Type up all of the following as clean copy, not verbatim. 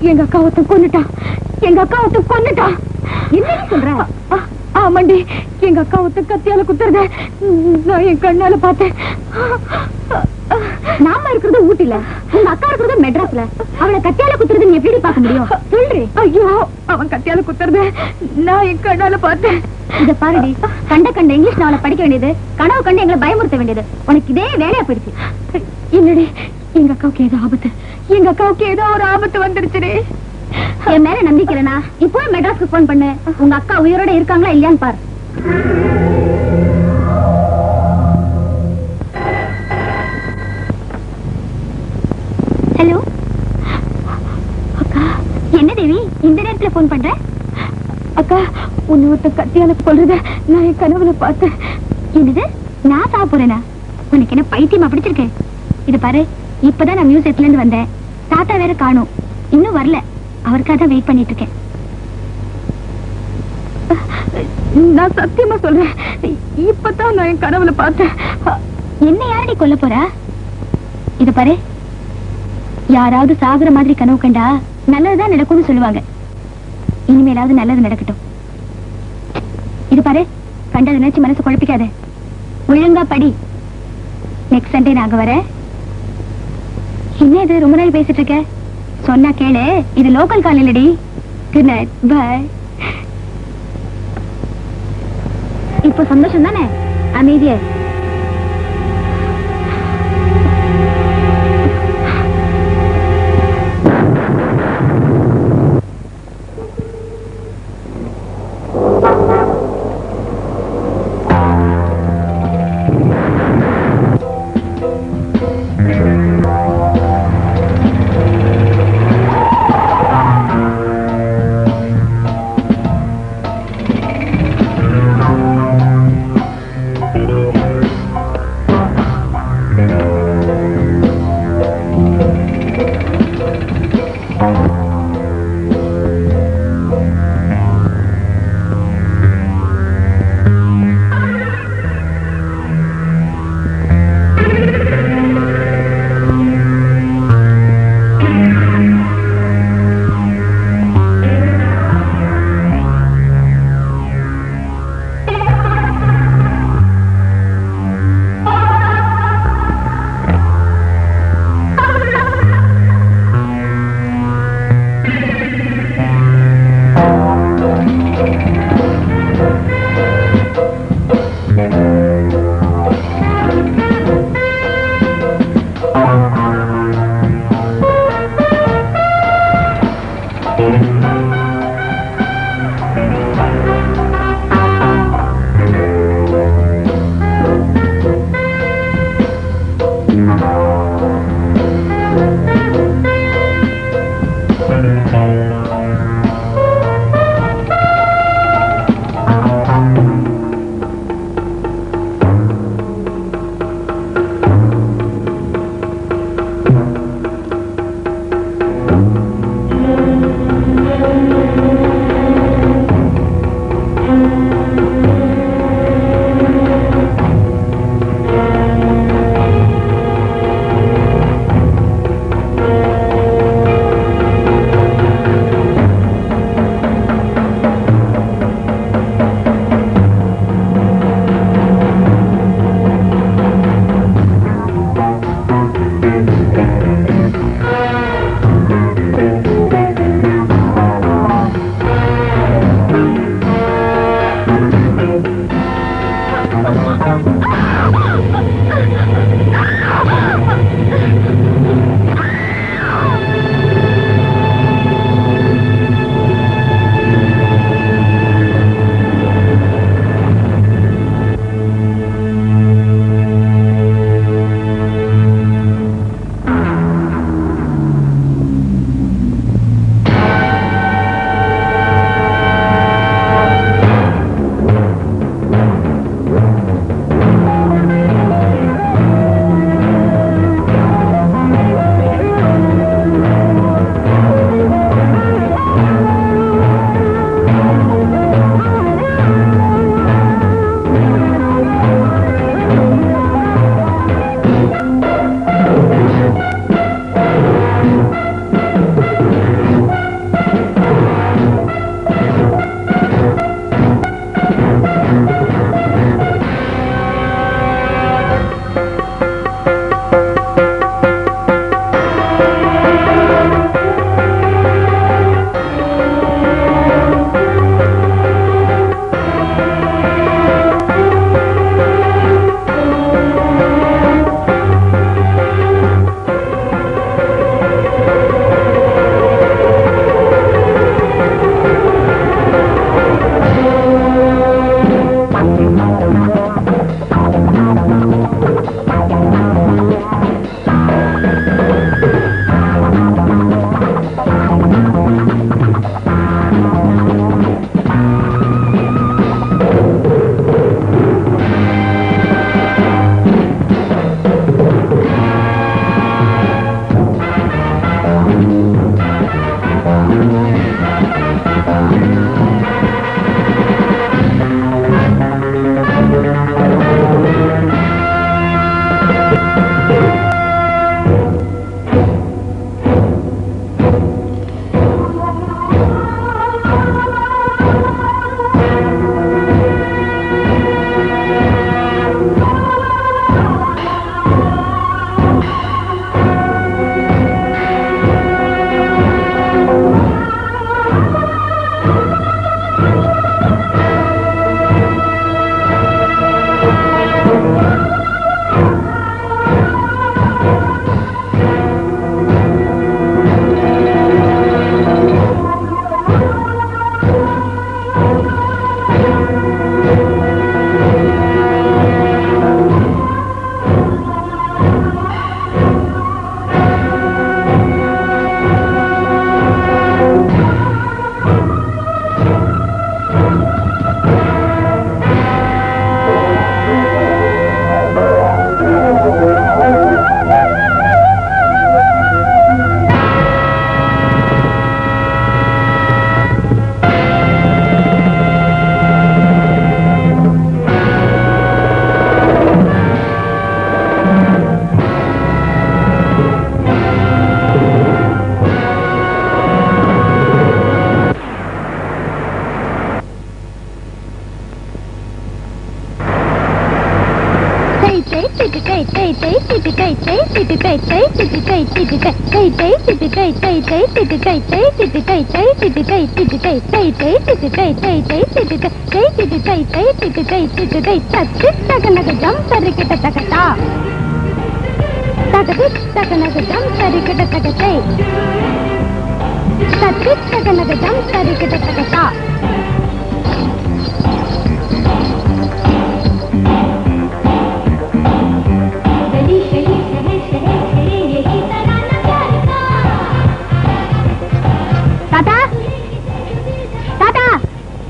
எங்க அக்கா ஒருத்தன் கொன்னுட்டான். எங்க அக்கா ஒருத்தன் கொன்னுட்டான். என்ன சொல்ற? ஆமாண்டி, எங்க அக்கா ஒருத்தன் கத்தியால குத்துறத நான் என் கண்ணால பார்த்தேன். நாம இருக்கிறது ஊட்டில, உங்க அக்கா இருக்கிறது மெட்ராஸ்ல. அவளை கத்தியால குத்துறது நீ எப்படி பார்க்க முடியும்? சொல்றி. ஐயோ, அவன் கத்தியால குத்துறத நான் என் கண்ணால பார்த்தேன். இத பாருடி, கண்ட இங்கிலீஷ் நாவல படிக்க வேண்டியது, கனவு கண்டு எங்களை பயமுறுத்த வேண்டியது உனக்கு இதே வேலையா போயிடுச்சு. என்னடி, எங்க அக்காவுக்கு ஏதோ ஆபத்து, எங்க அக்காவுக்கு ஏதோ ஒரு ஆபத்து வந்துருச்சு. என் மேல நம்பிக்கிறேனா? இப்போ மெட்ராஸ்க்கு போன் பண்ணு, உங்க அக்கா உயிரோட இருக்காங்களா இல்லையான்னு பாரு. ஹலோ அக்கா. என்ன தேவி இந்த நேரத்துல போன் பண்ற? அக்கா, உன்னை ஒருத்த கத்தியால கொல்றத நான் என் கனவுல பார்த்தேன். என்னது, நான் சாப்பிடுறேனா? உனக்கு என்ன பைத்தியமா பிடிச்சிருக்கேன்? இது பாரு, இப்பதான் நான் மியூசியத்துல இருந்து வந்தேன். தாத்தா வேற காணும், இன்னும் வரல. அவருக்காக தான் வெயிட் பண்ணிட்டு இருக்கேன். நான் சத்தியமா சொல்றேன், இப்பதான் நான் என் கனவுல பார்த்தேன். என்ன யாரடி கொல்ல போறா? இது பாரு, யாராவது சாகுற மாதிரி கனவு கண்டா நல்லதுதான் நடக்கும்னு சொல்லுவாங்க. இனிமேலாவது நல்லது நடக்கட்டும். இது பாரு, கண்டது நினைச்சு மனசு குழப்பிக்காத. ஒழுங்கா படி. நெக்ஸ்ட் சண்டே நாங்க வரேன். என்ன இது ரொம்ப நாள் பேசிட்டு இருக்க? சொன்னா கேளு, இது லோக்கல் கால் இல்லடி. Good night, bye. இப்போ சந்தோஷம் தானே? அமைதியா.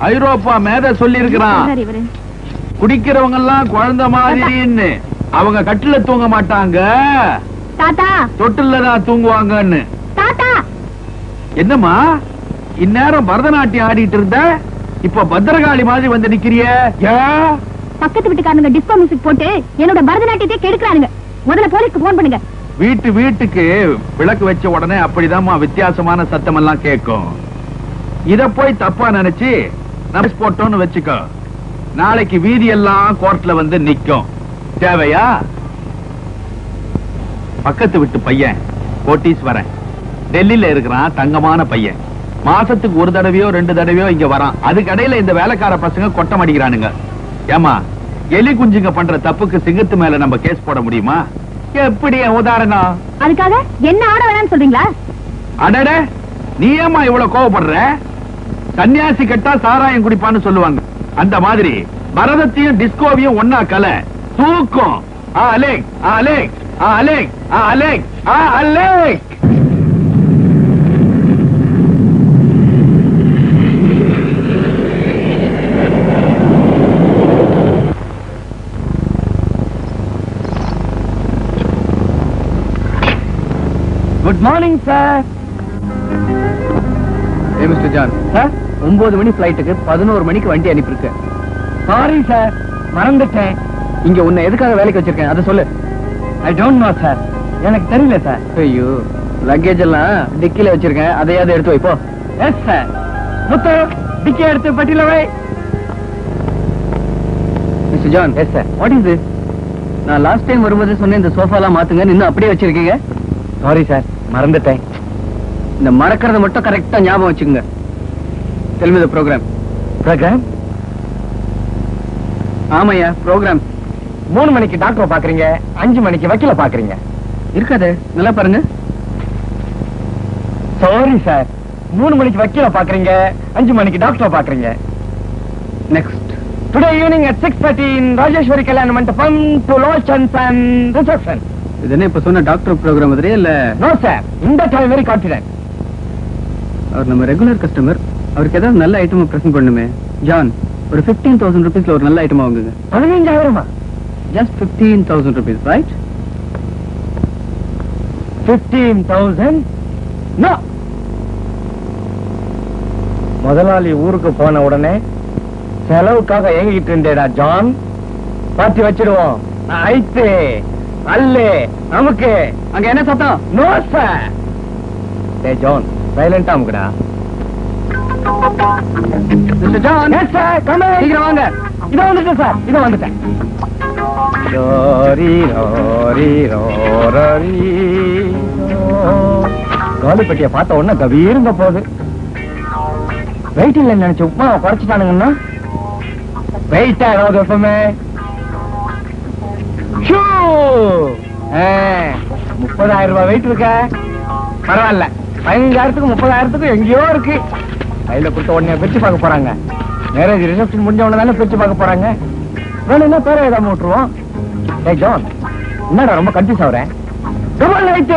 ஐரோப்பா மேத சொல்லி இருக்கிறான், குடிக்கிறவங்க எல்லாம் குழந்தை மாதிரின்னு. அவங்க கட்டில தூங்க மாட்டாங்க, தொட்டில தான் தூங்குவாங்கன்னு. என்னம்மா இந்நேரம் பரதநாட்டியம் ஆடிட்டு இருந்த, இப்ப பத்திரகாளி மாதிரி வந்து நிக்கிறிய? பக்கத்து வீட்டுக்காரங்க டிஸ்கோ மியூசிக் போட்டு என்னோட பரதநாட்டியத்தை கெடுக்கிறானுங்க. முதல்ல போலீஸ்க்கு போன் பண்ணுங்க. வீட்டுக்கு விளக்கு வச்ச உடனே அப்படிதான் வித்தியாசமான சத்தம் எல்லாம் கேட்கும். இத போய் தப்பா நினைச்சு நம்ம போட்டோம்னு வச்சுக்கோ, நாளைக்கு வீதி எல்லாம் கோர்ட்ல வந்து நிக்கும். தேவையா? பக்கத்து விட்டு பையன் கோட்டீஸ்வரன், டெல்லியில இருக்கிறான், தங்கமான பையன். மாசத்துக்கு ஒரு தடவையோ 2 தடவையோ இங்க வரான். அதுக்கு இடையில இந்த வேலைக்கார பசங்க கொட்டம் அடிக்கிறானுங்க. ஏமா, எலி குஞ்சுங்க பண்ற தப்புக்கு சிங்கத்து மேல நம்ம கேஸ் போட முடியுமா? எப்படி உதாரணம்? அதுக்காக என்ன ஆட வேணாம்னு சொல்றீங்களா? அடட, நீ ஏமா இவ்வளவு கோவப்படுற? சன்னியாசி கட்டா சாராயம் குடிப்பான்னு சொல்லுவாங்க. அந்த மாதிரி பரதத்தையும் டிஸ்கோவையும் ஒன்னா கலை தூக்கும். அலேக் அலேக் அலேக் அலேக் அலேக். Good morning sir. Mister John sir, 9 மணி பிளைட்டுக்கு 11 மணிக்கு வண்டி அனுப்பியிருக்கு. சாரி சார், மறந்துட்டேன். இங்க உன்னை எதுக்காக வேலைக்கு வச்சிருக்கேன் அதை சொல்லு. ஐ டோன்ட் நோ சார், எனக்கு தெரியல சார். ஐயோ, லக்கேஜ் எல்லாம் டிக்கில வச்சிருக்கேன், அதையாவது எடுத்து வை போ. Yes sir. முத்து, டிக்கி எடுத்து பட்டியல வை. Mister John. Yes sir. What is this? நான் லாஸ்ட் டைம் வரும்போது சொன்னேன் இந்த சோஃபாலாம் மாத்துங்க, இன்னும் அப்படியே வச்சிருக்கீங்க. சாரி சார், மறந்துட்டேன். இந்த மறக்கறத மட்டும் கரெக்டா ஞாபகம் வச்சுக்கோங்க. Tell me the program. Program? ஆமையா, ப்ரோக்ராம். 3 மணிக்கு டாக்டரை பாக்குறீங்க, 5 மணிக்கு வக்கீல பாக்குறீங்க. இருக்காது, நல்லா பாருங்க. சாரி சார், 3 மணிக்கு வக்கீல பாக்குறீங்க, 5 மணிக்கு டாக்டரை பாக்குறீங்க. Next. Today evening at 6:30 in Rajeshwari Kalyana Mandapam to launch and reception. இது என்ன இப்ப சொன்ன டாக்டர் ப்ரோக்ராம் மாதிரியே இல்ல? நோ சார், இந்த டைம் வெரி கான்ஃபிடென்ட். அவர் நம்ம ரெகுலர் கஸ்டமர், அவருக்கு ஏதாவது நல்ல ஐட்டம் பிரசன்ட் பண்ணுமே. ஜான், ஒரு 15,000 rupeesல ஒரு நல்ல ஐட்டம் வாங்குங்க. 15,000? Just 15,000 rupees, right? 15,000? No. முதலாளி ஊருக்கு போன உடனே செலவுக்காக ஏங்கிட்டு இருந்தேடா ஜான். பார்ட்டி வச்சிடுவோம். ஐத்து அல்லே நமக்கு அங்க என்ன சத்தம்? No sir. டேய் ஜான், சைலண்டா அமுக்குடா. Mister John. Yes sir, come in. சீக்கிரம் வாங்க. இதோ வந்துட்டேன் சார், இதோ வந்துட்டேன். Rory Rory Rory. காலிப்பட்டியை பார்த்த உடனே கபீருங்க போகுது. வெயிட் இல்லைன்னு நினைச்சு உப்புமா குறைச்சிட்டானுங்கன்னா வெயிட்டா ஏதாவது எப்பவுமே 30,000 ரூபாய் வெயிட் இருக்க பரவாயில்ல. 15,000க்கும் 30,000க்கும் எங்கேயோ இருக்கு. கையில கொடுத்த உடனே பிரிச்சு பார்க்க போறாங்க. மேரேஜ் ரிசப்ஷன் முடிஞ்ச உடனே தானே பிரிச்சு பார்க்க போறாங்க. வேணும்னா பேரை ஏதாவது விட்டுருவோம். ஏய் ஜான், என்னடா ரொம்ப கன்ஃபியூஸ் ஆகுறேன். Double light.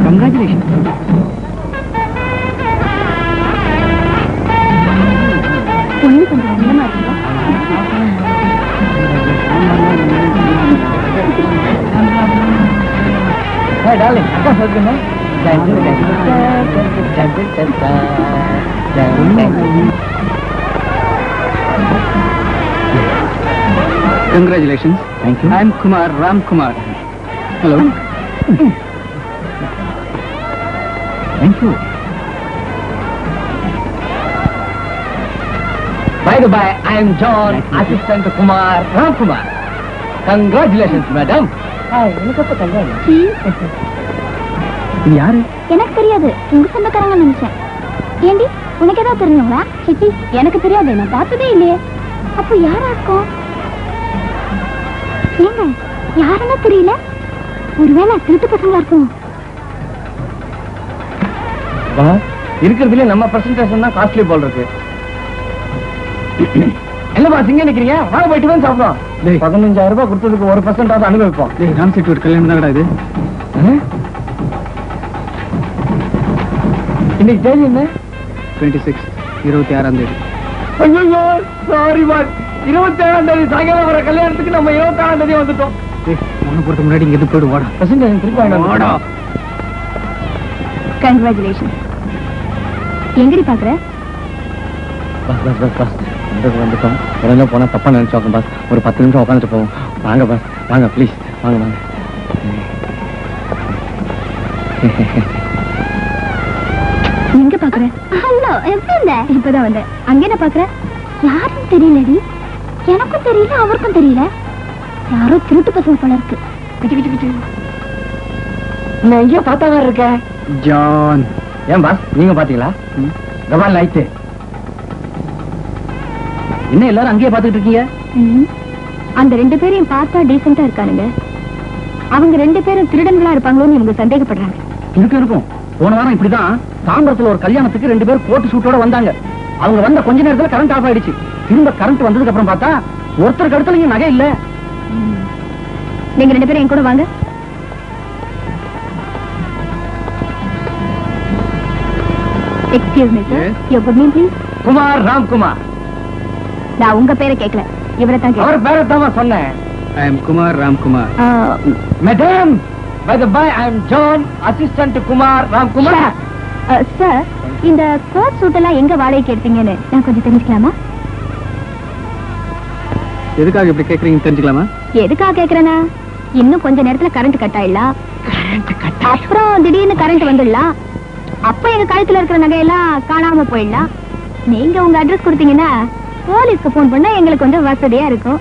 கங்க்ராச்சுலேஷன். பொண்ணு கொஞ்சம் நல்லமா இருக்கா? Hey darling, apa சொல்றீங்க? Congratulations. Thank you. I am Kumar, Ram Kumar. Hello. Thank you. By the way, I am John, assistant to Kumar, Ram Kumar. Congratulations, madam. Hi, எனக்கு அப்ப கல்யாணம். இது யாரு? எனக்கு தெரியாது, உங்க சொந்தக்காரங்க நினைச்சேன். ஏண்டி, உனக்கு ஏதாவது தெரியுங்களா? சிச்சி, எனக்கு தெரியாது, நான் பார்த்ததே இல்லையே. அப்போ யாரா இருக்கும்? ஏங்க, யாருன்னு தெரியல. ஒருவேளை திருட்டு பசங்களா இருக்கும். இருக்கிறதுல நம்ம பிரசன்டேஷன் தான் காஸ்ட்லி போல் இருக்கு. என்ன பாஸ் இங்க நிக்கிறீங்க? வாங்க போயிட்டு வந்து சாப்பிடுவோம். 15,000 ரூபாய் கொடுத்ததுக்கு 1% அனுபவிப்போம். ராம் செட்டி ஒரு கல்யாணம் தான் இது. இன்னைக்கு தேதி என்ன? 26 26ஆம் தேதி. ஐயோ சாரி பாஸ், 27ஆம் தேதி சாயங்காலம் வர கல்யாணத்துக்கு நம்ம 26ஆம் தேதி வந்துட்டோம். ஒண்ணு பொறுத்த முன்னாடி இங்க போயிடு வாடா. பிரசன்டேஷன் திருப்பி வாடா. கங்க்ராச்சுலேஷன். எங்கடி பாக்குற? பஸ் வந்துட்டோம். உடனே போனா தப்பா நினைச்சோம் பாஸ். ஒரு 10 நிமிஷம் உட்காந்துட்டு போவோம். வாங்க பாஸ், வாங்க ப்ளீஸ், வாங்க வாங்க. எங்க பாக்குற? ஹலோ, எப்படி இருந்த? இப்பதான் வந்தேன். அங்க என்ன பாக்குற? யாரும் தெரியலடி. எனக்கும் தெரியல, அவருக்கும் தெரியல. யாரோ திருட்டு பசங்க போல இருக்கு. விட்டு விட்டு விட்டு. நான் எங்கேயோ பார்த்தாங்க இருக்க. ஜான். ஏன் பாஸ், நீங்க பாத்தீங்களா? கபால் லைட். என்ன எல்லாரும் அங்கேயே பாத்துட்டு இருக்கீங்க? அந்த 2 பேரையும் பார்த்தா டீசெண்டா இருக்கானுங்க. அவங்க 2 பேரும் திருடங்களா இருப்பாங்களோன்னு இவங்க சந்தேகப்படுறாங்க. இருக்கும். போன வாரம் இப்படிதான் தாம்பரத்துல ஒரு கல்யாணத்துக்கு 2 பேர் கோட்டு சூட்டோட வந்தாங்க. அவங்க வந்த கொஞ்ச நேரத்துல கரண்ட் ஆஃப் ஆயிடுச்சு. திரும்ப கரண்ட் வந்ததுக்கு அப்புறம் பார்த்தா ஒருத்தருக்கு அடுத்த நீங்க நகை இல்ல. நீங்க 2 பேரும் என் கூட வாங்க. Excuse me sir, your good name please? Kumar Ramkumar. நான் உங்க பேரை கேட்கல, இவரை தான் கேட்கல. அவர் பேரை தான் சொன்னேன். I am Kumar Ramkumar. Madam, by the by, I am John, assistant to Kumar Ramkumar. Sir, இந்த கோட் சூட் எல்லாம் எங்க வாடகைக்கு எடுத்தீங்கன்னு நான் கொஞ்சம் தெரிஞ்சுக்கலாமா? எதுக்காக இப்படி கேக்குறீங்க தெரிஞ்சுக்கலாமா? எதுக்காக கேக்குறேன்னா, இன்னும் கொஞ்ச நேரத்துல கரண்ட் கட் ஆயிடலாம். அப்புறம் திடீர்னு கரண்ட் வந்துடலாம். அப்ப எங்க கழுத்துல இருக்கிற நகையெல்லாம் காணாம போயிடலாம். நீங்க உங்க அட்ரஸ் கொடுத்தீங்கன்னா போலீஸ்க்கு போன் பண்ணா எங்களுக்கு கொஞ்சம் வசதியா இருக்கும்.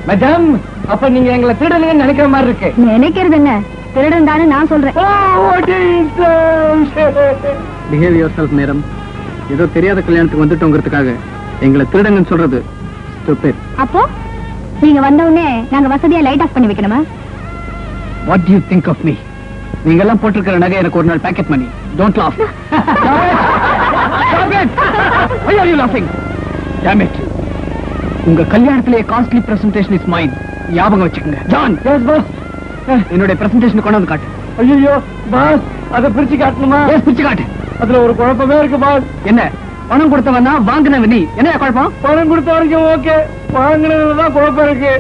மேடம், அப்ப நீங்க எங்களை திருடலன்னு நினைக்கிற மாதிரி இருக்கு. நினைக்கிறது என்ன, திருடன் தானே நான் சொல்றேன். Behave yourself, madam. ஏதோ தெரியாத கல்யாணத்துக்கு வந்துட்டோங்கிறதுக்காக எங்களை திருடங்கன்னு சொல்றது stupid. அப்போ நீங்க வந்த உடனே நாங்க வசதியா லைட் ஆஃப் பண்ணி வைக்கணுமா? What do you think of me? நீங்க எல்லாம் போட்டிருக்கிற நகை எனக்கு ஒரு நாள் pocket money. Don't laugh. Stop it! Why are you laughing? Damn it. உங்க கல்யாணத்திலே காஸ்ட்லி பிரசன்டேஷன் இஸ் மைன். ஞாபகம் வச்சுக்கங்க. ஜான். Yes boss. என்னோட பிரசன்டேஷன் கொண்டு வந்து காட்டு. ஐயோ பாஸ், அத பிரிச்சு காட்டணுமா? எஸ், பிரிச்சு காட்டு. அதுல ஒரு குழப்பமே இருக்கு பாஸ். என்ன? பணம் கொடுத்தவனா வாங்குனவ நீ. என்ன குழப்பம்? பணம் கொடுத்த வரைக்கும் ஓகே, வாங்குனதுதான் குழப்பம் இருக்கு.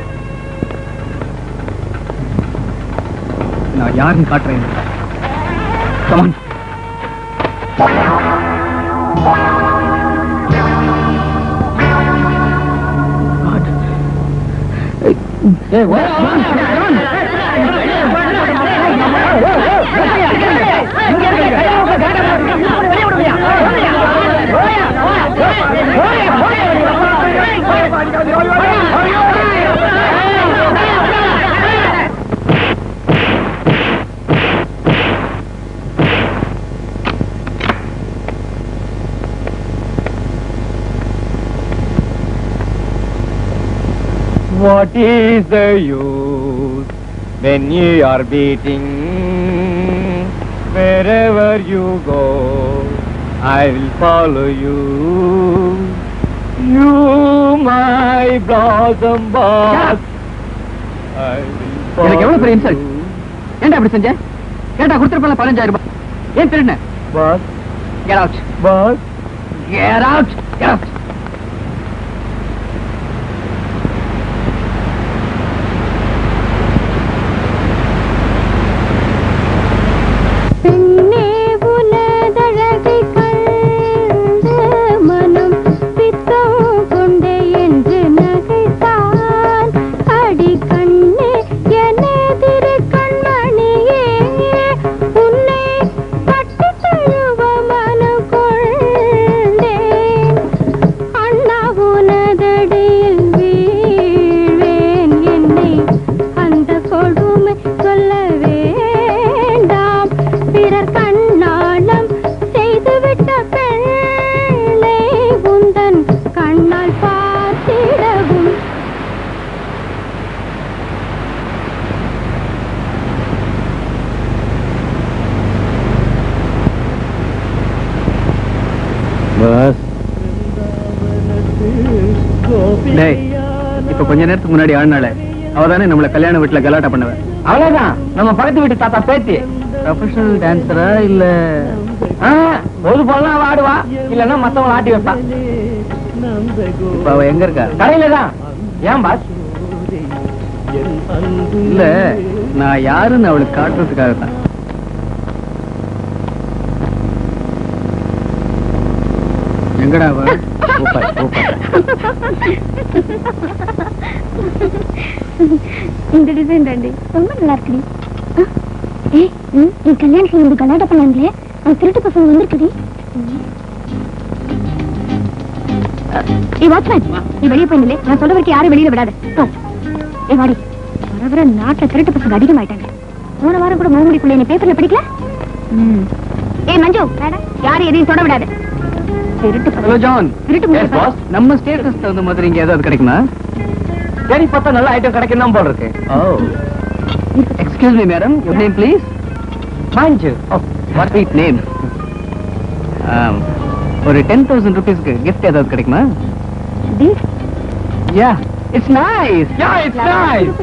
நான் யாருன்னு காட்டுறேன். Come on. Hey, what? What is the use when you are beating? Wherever you go, I will follow you. You, my blossom boss. எனக்கு எவ்வளவு பெரிய இன்சல்ட். ஏன்டா அப்படி செஞ்ச? கேட்டா கொடுத்திருப்பல 15,000 ரூபாய். ஏன் திருடுன? Boss, get out. Boss, get out. Get out. பஸ் டேய், இப்ப கொஞ்ச நேரத்துக்கு முன்னாடி ஆடினால அவதானே நம்மள கல்யாண வீட்டுல கலாட்டா பண்ணுவேன். அவ்வளவுதான், நம்ம பக்கத்து வீட்டு தாத்தா பேத்தி. ப்ரொஃபஷனல் டான்சரா இல்ல ஒரு போலாம் அவ ஆடுவா, இல்லன்னா மத்தவங்க ஆட்டி வைப்பா. இப்ப அவ எங்க இருக்கா? கடையில தான். ஏன் பாஸ்? இல்ல, நான் யாருன்னு அவளுக்கு காட்டுறதுக்காக தான். எங்கடா அவ? Super, super. இந்த டிசைன் தாண்டி ரொம்ப நல்லா இருக்குடி. என் கல்யாணத்துல வந்து கலாட்டா பண்ணாங்களே, அந்த திருட்டு பசங்க வந்திருக்குடி. வாட்ச்மேன், நீ வெளியே போயிருந்தே, நான் சொல்ற வரைக்கும் யாரும் வெளியில விடாத. ஏ வாடி, வர வர நாட்டுல திருட்டு பசங்க அதிகமாயிட்டாங்க. போன வாரம் கூட மூங்குடிக்குள்ள நீ பேப்பர்ல படிக்கல? ஏ மஞ்சு, யாரும் எதையும் தொட விடாது. Hello John. நம்ம ஸ்டேட்டஸ் தகுந்த மாதிரி இங்க ஏதாவது கிடைக்குமா? சரி, பார்த்தா நல்ல ஐட்டம் கிடைக்கும் தான் போல இருக்கு. Excuse me madam, your name please? Manju. What is name? ஒரு 10,000 rupeesக்கு gift ஏதாவது கிடைக்குமா? Yeah, it's nice. Yeah, it's nice.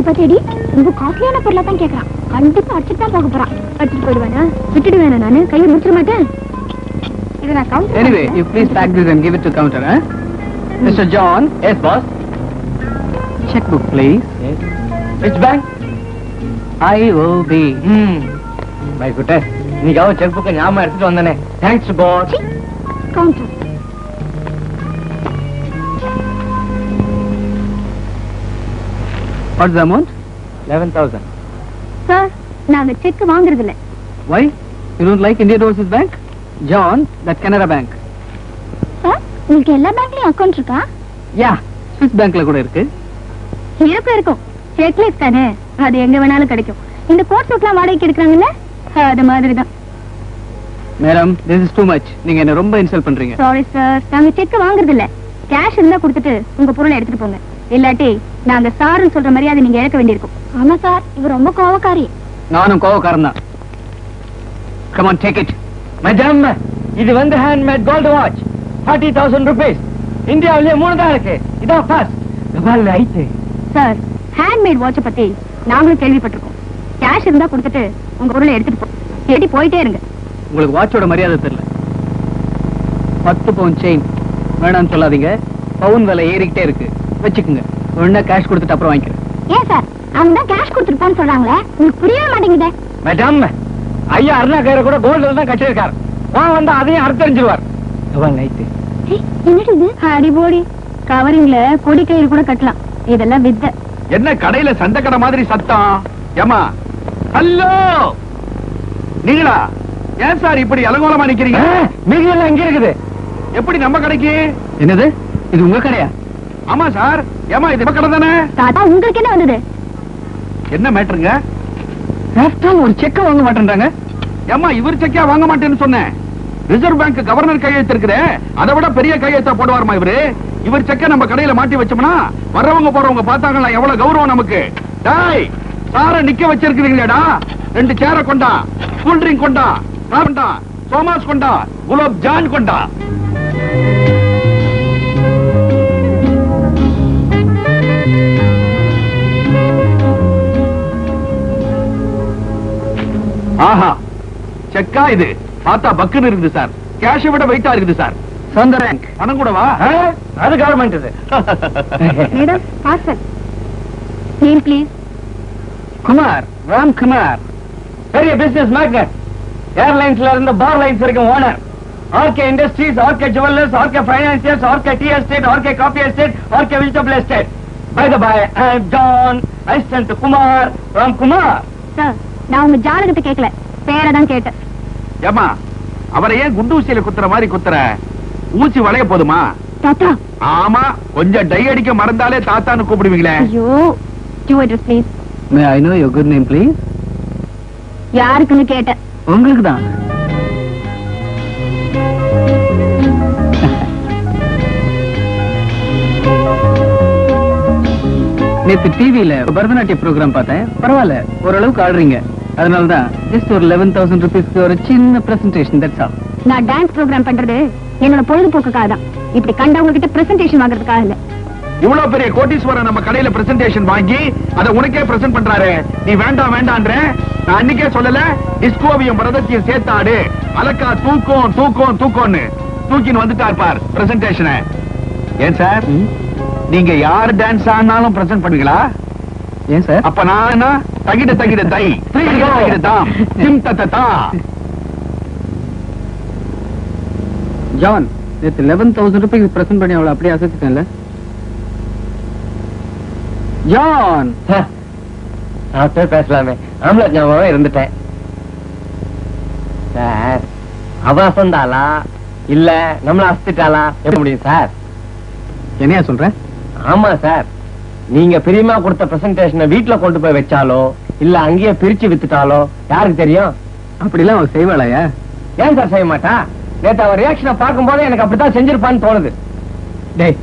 பத்தேடி ரொம்ப காஸ்ட்லியான பொருளா தான் கேக்குறான். கண்டிப்பா அடிச்சுட்டு தான் போக போறான். அடிச்சுட்டு போயிடுவானா? விட்டுடுவேனா? நானு கையை முடிச்சிட மாட்டேன். இதை நான் counter. Anyway, you please pack this and give it to counter, huh? Mr. John. Yes, boss. Checkbook, please. Yes. Which bank? IOB. My goodness. நீங்க செக்புக் ஞாபகம் எடுத்துட்டு வந்தானே. Thanks, boss. Counter. What's the amount? 11,000. Sir, நாங்க cheque வாங்குறது இல்ல. Why? You don't like Indian Overseas Bank? John, that Canara Bank. Sir, உங்களுக்கு எல்லா பேங்க்லயும் account இருக்கா? Yeah, Swiss Bankல கூட இருக்கு. இருக்கும். செக்லெஸ் தானே, அது எங்க வேணாலும் கிடைக்கும். இந்த கோட் சூட்லாம் வாடகைக்கு எடுக்கறாங்கல்ல, அது மாதிரி தான். Madam, this is too much. நீங்க என்ன ரொம்ப இன்சல்ட் பண்றீங்க. சாரி சார், நாங்க செக் வாங்குறது இல்ல. கேஷ் இருந்தா கொடுத்துட்டு உங்க பொருளை எடுத்துட்டு போங்க. இல்லாட்டி நாங்க சார்னு சொல்ற மரியாதை நீங்க இழக்க வேண்டியிருக்கும். ஆமா சார், இவர் ரொம்ப கோவக்காரி. நானும் கோவக்காரன் தான். Come on, take it. Madam, இது வந்து ஹேண்ட்மேட் கோல்ட் வாட்ச் 40,000 rupees. இந்தியாவிலேயே 3 தான் இருக்கு. இதான் ஃபர்ஸ்ட். துபாய்ல ஐட்டு. சார், ஹேண்ட்மேட் வாட்ச பத்தி நாங்களும் கேள்விப்பட்டிருக்கோம். கேஷ் இருந்தா கொடுத்துட்டு உங்க பொருளை எடுத்துட்டு போ. தேடி போயிட்டே இருங்க. உங்களுக்கு வாட்சோட மரியாதை தெரியல. 10 பவுன் செயின் வேணாம்னு சொல்லாதீங்க. பவுன் விலை ஏறிக்கிட்டே இருக்கு. வச்சுக்குங்க. ஒண்ணா கேஷ் கொடுத்துட்டு அப்புறம் வாங்கிக்கிறேன். ஏன் சார், அவங்க தான் கேஷ் கொடுத்துட்டு போன்னு சொல்றாங்களே, உங்களுக்கு புரியவே மாட்டேங்குதே. மேடம், ஐயா அருணா கயிறை கூட கோல்ட்ல தான் கட்டியிருக்காரு. வந்தா அதையும் அறுத்தறிஞ்சிருவார். துபாய்ல ஐட்டு. என்னது இது? அடிபோடி, கவரிங்ல கொடி கயிறு கூட கட்டலாம். இதெல்லாம் வித்த. என்ன கடையில சந்தக்கடை மாதிரி சத்தம்? ஏமா, ஹலோ, நீங்களா? ஏன் சார் இப்படி அலங்கோலமா நிக்கிறீங்க? மீதி எல்லாம் எங்க இருக்குது? எப்படி நம்ம கடைக்கு? என்னது, இது உங்க கடையா? ஆமா சார். ஏமா, இது நம்ம கடை தானே? தாத்தா, உங்களுக்கு என்ன வந்தது? என்ன மேட்டருங்க? ஒரு செக்க வாங்க மாட்டேன்றாங்க. ஏமா, இவர் செக்கா வாங்க மாட்டேன்னு சொன்னேன். ரிசர்வ் பேங்க் கவர்னர் கையெழுத்து இருக்குது, அதை விட பெரிய கையெழுத்தா போடுவாருமா இவரு. இவர் செக்க நம்ம கடையில மாட்டி வச்சோம்னா வர்றவங்க போறவங்க பார்த்தாங்களா எவ்வளவு கௌரவம் நமக்கு. டாய், சார நிக்க வச்சிருக்கீங்களேடா. 2 சேர கொண்டா, கூல் ட்ரிங்க் கொண்டா, கொண்டா, சோமாஸ் கொண்டா, குலாப் ஜான் கொண்டா. ஆஹா, செக்கா இது? பார்த்தா பக்குன்னு இருக்குது சார். கேஷை விட வெயிட்டா இருக்குது சார். சந்தரேங்க் பணம் கூடவா? அது கவர்மெண்ட் இது. Madam, parcel. Name please. Kumar, Ram Kumar. பெரிய பிசினஸ் மேக்னட். ஏர்லைன்ஸ்ல இருந்து பார் லைன்ஸ் வரைக்கும் owner. RK industries, RK jewellers, RK financiers, RK tea estate, RK coffee estate, RK vegetable estate. By the by, I am John, assistant Kumar, Ram Kumar. Sir, நான் உங்க ஜாதகத்தை கேட்கல, பேரை தான் கேட்டேன். ஏமா, அவரை ஏன் குண்டு ஊசியில குத்துற மாதிரி குத்துற? ஊசி வளைய போதுமா? தாத்தா. ஆமா, கொஞ்சம் டை அடிக்க மறந்தாலே தாத்தான்னு கூப்பிடுவீங்களே. ஐயோ, you address please. May I know your good name please? யாருக்குன்னு கேட்டேன். உங்களுக்கு தான். நேத்து டிவில பரதநாட்டிய ப்ரோக்ராம் பார்த்தேன். பரவாயில்ல, ஓரளவுக்கு ஆடுறீங்க. அதனாலதான் ஜஸ்ட் ஒரு 11,000 rupeesக்கு ஒரு சின்ன பிரசன்டேஷன். That's all. நான் டான்ஸ் ப்ரோக்ராம் பண்றது என்னோட பொழுதுபோக்குக்காக தான். இப்படி கண்டவங்க கிட்ட பிரசன்டேஷன் வாங்குறதுக்காக இல்ல. இவ்வளவு பெரிய கோட்டீஸ்வரன் நம்ம கடையில பிரசன்டேஷன் வாங்கி அத உனக்கே பிரசன்ட் பண்றாரு. நீ வேண்டாம் வேண்டான்ற நான் அன்னைக்கே சொல்லல. டிஸ்கோவியும் பரதத்தையும் சேர்த்தாடு. அலக்கா தூக்கம் தூக்கம் தூக்கம்னு தூக்கின்னு வந்துட்டார் பார் பிரசன்டேஷன். ஏன் சார் நீங்க யார் டான்ஸ் ஆனாலும் பிரசன்ட் பண்ணுவீங்களா? ஏன் சார்? அப்ப நான் தகிட தகிட தை தகிட தாம் திம் தத்தா. ஜான், நேத்து 11,000 ரூபாய்க்கு பிரசன்ட் பண்ணி அவளை அப்படியே அசத்திட்டேன்ல. ஜான், நான் பேசலாமே. ஆம்பளை ஞாபகம் இருந்துட்டேன் சார். அவ அசந்தாளா இல்ல நம்மள அசத்திட்டாளா எப்படி முடியும் சார்? என்னையா சொல்ற? ஆமா சார், நீங்க பிரியமா கொடுத்த பிரசன்டேஷனை வீட்டுல கொண்டு போய் வச்சாலோ இல்ல அங்கேயே பிரிச்சு வித்துட்டாலோ யாருக்கு தெரியும்? அப்படிலாம் அவன் செய்வாளையா? ஏன் சார் செய்ய மாட்டா? நேத்து அவன் ரியாக்ஷனை பார்க்கும் போது எனக்கு அப்படித்தான் செஞ்சிருப்பான்னு தோணுது. டேய்,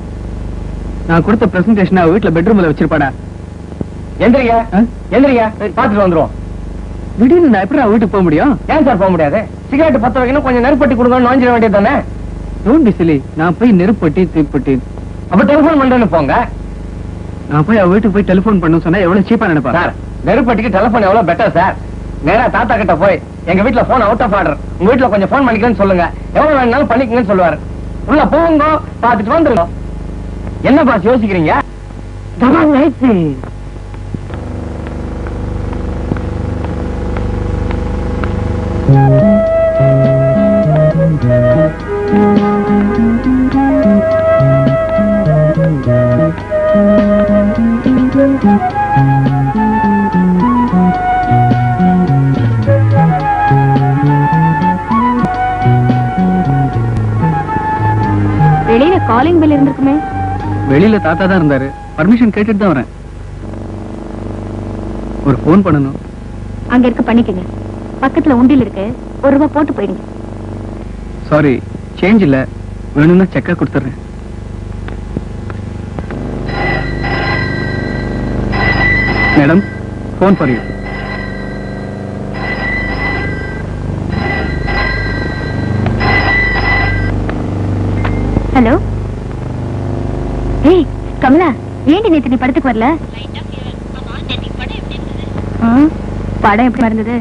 நான் கொடுத்த பிரசன்டேஷன் அவ வீட்டுல பெட்ரூம்ல வச்சிருப்பாடா. எந்திரிங்க எந்திரிங்க, பாத்துட்டு வந்துருவோம். திடீர்னு நான் எப்படி அவ வீட்டுக்கு போக முடியும்? ஏன் சார் போக முடியாது? சிகரெட் பத்த வைக்கணும், கொஞ்சம் நெருப்பட்டி கொடுங்கன்னு வாங்கிட வேண்டியது தானே? Don't be Chile. நான் போய் நெருப்பட்டி தீப்பட்டி அப்ப டெலிபோன் பண்றேன்னு போங்க. நான் போய் அவ வீட்டுக்கு போய் டெலிபோன் பண்ண சொன்னா எவ்வளவு சீப்பா நினைப்பா? சார், நெருப்பட்டிக்கு டெலிபோன் எவ்வளவு பெட்டர் சார். நேரா தாத்தா கிட்ட போய் எங்க வீட்டுல போன் அவுட் ஆஃப் ஆர்டர், உங்க வீட்டுல கொஞ்சம் போன் பண்ணிக்கிறேன்னு சொல்லுங்க, எவ்வளவு வேணாலும் பண்ணிக்கங்கன்னு சொல்லுவாரு. உள்ள போங்க, பாத்துட்டு வந்துருங்க. என்ன பாஸ் யோசிக்கிறீங்க? வெளியில காலிங் பெல் இருந்திருக்குமே. வெளியில தாத்தா தான் இருந்தாரு. பர்மிஷன் கேட்டுட்டு தான் வரேன். ஒரு போன் பண்ணணும். அங்க இருக்க பண்ணிக்கங்க. பக்கத்துல உண்டில் இருக்கு, ₹1 போட்டு போயிடுங்க. சாரி, சேஞ்ச் இல்ல. வேணும்னா செக்கா கொடுத்துறேன். Madam, phone for you. Hello. ஏய் கமலா, ஏண்டி நேத்து நீ படத்துக்கு வரல? படம் எப்படி இருந்தது?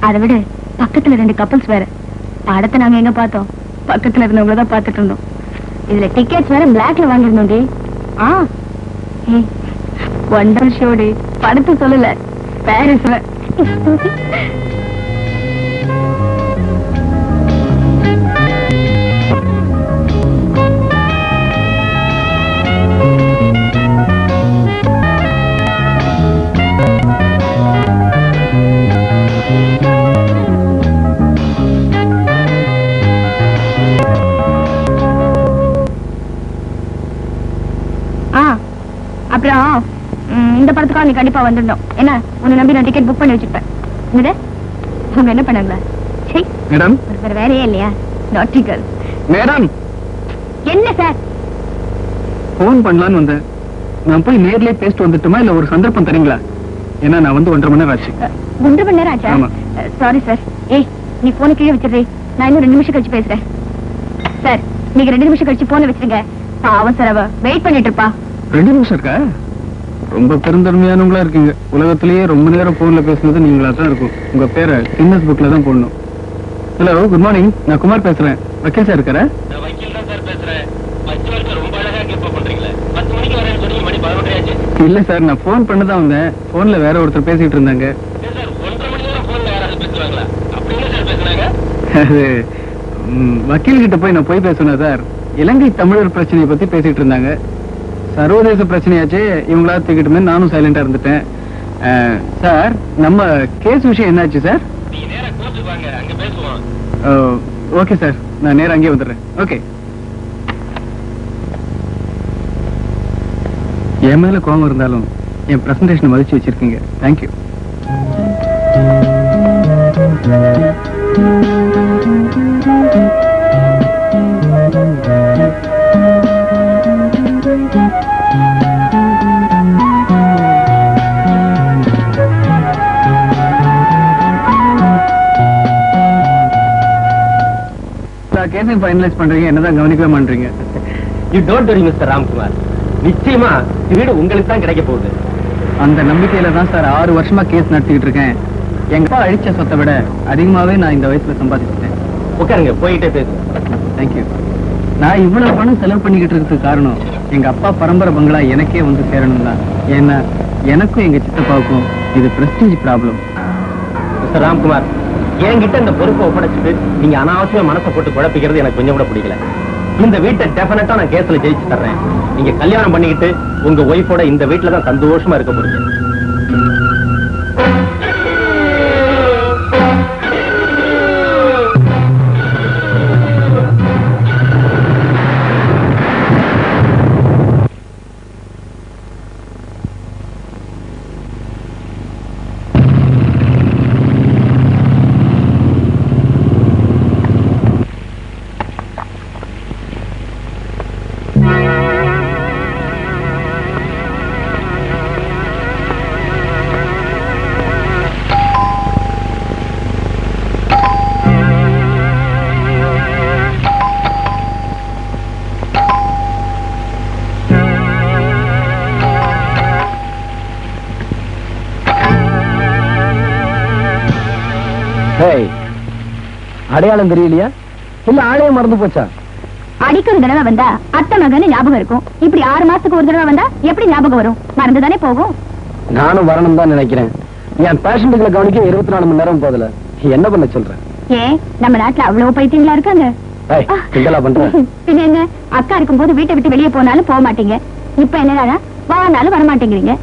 அதை விட பக்கத்துல 2 கப்பல்ஸ் வேற. படத்தை நாங்க எங்க பார்த்தோம்? பக்கத்துல இருந்தவங்கள தான் பார்த்துட்டு இருந்தோம். இதுல டிக்கெட்ஸ் வேற பிளாக்ல வாங்கிருந்தோம் டி. வண்டர் ஷோடி. படத்தை சொல்லல, பாரிஸ்ல. அப்புறம் இந்த படத்துக்காக நீ கண்டிப்பா வந்துடணும். என்ன, உன்னை நம்பி நான் டிக்கெட் புக் பண்ணி வச்சிருப்பேன். அவங்க என்ன பண்ணாங்களா? மேடம், வேற வேலையே இல்லையா? நாட்டி கேர்ள். மேடம், என்ன சார்? போன் பண்ணலான்னு வந்தேன். நான் போய் நேர்லயே பேசிட்டு வந்துட்டுமா இல்ல ஒரு சந்தர்ப்பம் தரீங்களா? ஏன்னா நான் வந்து 1.5 மணி நேரம் ஆச்சு. 1.5 மணி நேரம் ஆச்சா? ஆமா. Sorry sir. ஏய், நீ போனை கீழே வச்சிடுறீ. நான் இன்னும் 2 நிமிஷம் கழிச்சு பேசுறேன். சார், நீங்க 2 நிமிஷம் கழிச்சு போனை வச்சிருங்க. பாவம் சார், அவ வெயிட் பண்ணிட்டு இருப்பா. 2 நிமிஷம் இருக்கா? ரொம்ப பெருந்தன்மையானவங்களா இருக்கீங்க. உலகத்திலேயே ரொம்ப நேரம் போன்ல பேசுனது நீங்களா தான் இருக்கும். உங்க பேரை கின்னஸ் புக்ல தான் போடணும். Hello, good morning. நான் குமார் பேசுறேன். வக்கீல் சார் இருக்காரா? இல்ல சார், நான் போன் பண்ணதான் வந்தேன். போன்ல வேற ஒருத்தர் பேசிட்டு இருந்தாங்க. அது வக்கீல் கிட்ட போய் நான் போய் பேசுனேன் சார். இலங்கை தமிழர் பிரச்சனையை பத்தி பேசிட்டு இருந்தாங்க. சர்வதேச பிரச்சனையாச்சே, இவங்களா தூக்கிட்டுமே நானும் சைலண்டா இருந்துட்டேன். சார், நம்ம கேஸ் விஷயம் என்னாச்சு சார்? ஓகே சார், நான் நேரா அங்கே வந்துடுறேன். ஓகே. என் மேல கோபம் இருந்தாலும் என் பிரசன்டேஷனை மதிச்சு வச்சிருக்கீங்க. தேங்க்யூ. எல்லா கேஸையும் ஃபைனலைஸ் பண்றீங்க, என்னதான் கவனிக்கவே மாட்டீங்க. You don't worry mister Ramkumar. நிச்சயமா வீடு உங்களுக்கு தான் கிடைக்க போகுது. அந்த நம்பிக்கையில தான் சார் 6 வருஷமா கேஸ் நடத்திக்கிட்டு இருக்கேன். எங்க அப்பா அழிச்ச சொத்தை விட அதிகமாவே நான் இந்த வயசுல சம்பாதிச்சிட்டேன். உட்காருங்க, போயிட்டே பேசுங்க. தேங்க்யூ. நான் இவ்வளவு பணம் செலவு பண்ணிக்கிட்டு இருக்கிறதுக்கு காரணம் எங்க அப்பா பரம்பரை பங்களா எனக்கே வந்து சேரணும் தான். ஏன்னா எனக்கும் எங்க சித்தப்பாவுக்கும் இது பிரஸ்டீஜ் ப்ராப்ளம். மிஸ்டர் ராம்குமார், என்கிட்ட இந்த பொறுப்பை ஒப்படைச்சிட்டு நீங்க அனாவசியமா மனசை போட்டு குழப்பிக்கிறது எனக்கு கொஞ்சம் கூட பிடிக்கல. இந்த வீட்டை டெஃபினட்டா நான் கேஸ்ல ஜெயிச்சு தர்றேன். நீங்க கல்யாணம் பண்ணிக்கிட்டு உங்க ஒய்ஃபோட இந்த வீட்டுல தான் சந்தோஷமா இருக்க முடியும். அடையாளம் தெரியலையா? இல்ல ஆளையே மறந்து போச்சா? அடிக்கிற தடவை வந்தா அத்தை மகன்னு ஞாபகம் இருக்கும். இப்படி 6 மாசத்துக்கு ஒரு தடவை வந்தா எப்படி ஞாபகம் வரும்? மறந்துதானே போகும். நானும் வரணும் தான் நினைக்கிறேன். என் பேஷண்ட்டுகளை கவனிக்க 24 மணி நேரம் போதல. என்ன பண்ண சொல்றேன்? ஏன் நம்ம நாட்டுல அவ்வளவு பைத்தியங்களா இருக்காங்க? பின்ன என்ன, அக்கா இருக்கும்போது வீட்டை விட்டு வெளியே போனாலும் போக மாட்டீங்க. இப்ப என்னடா வானாலும் வர மாட்டேங்கிறீங்க.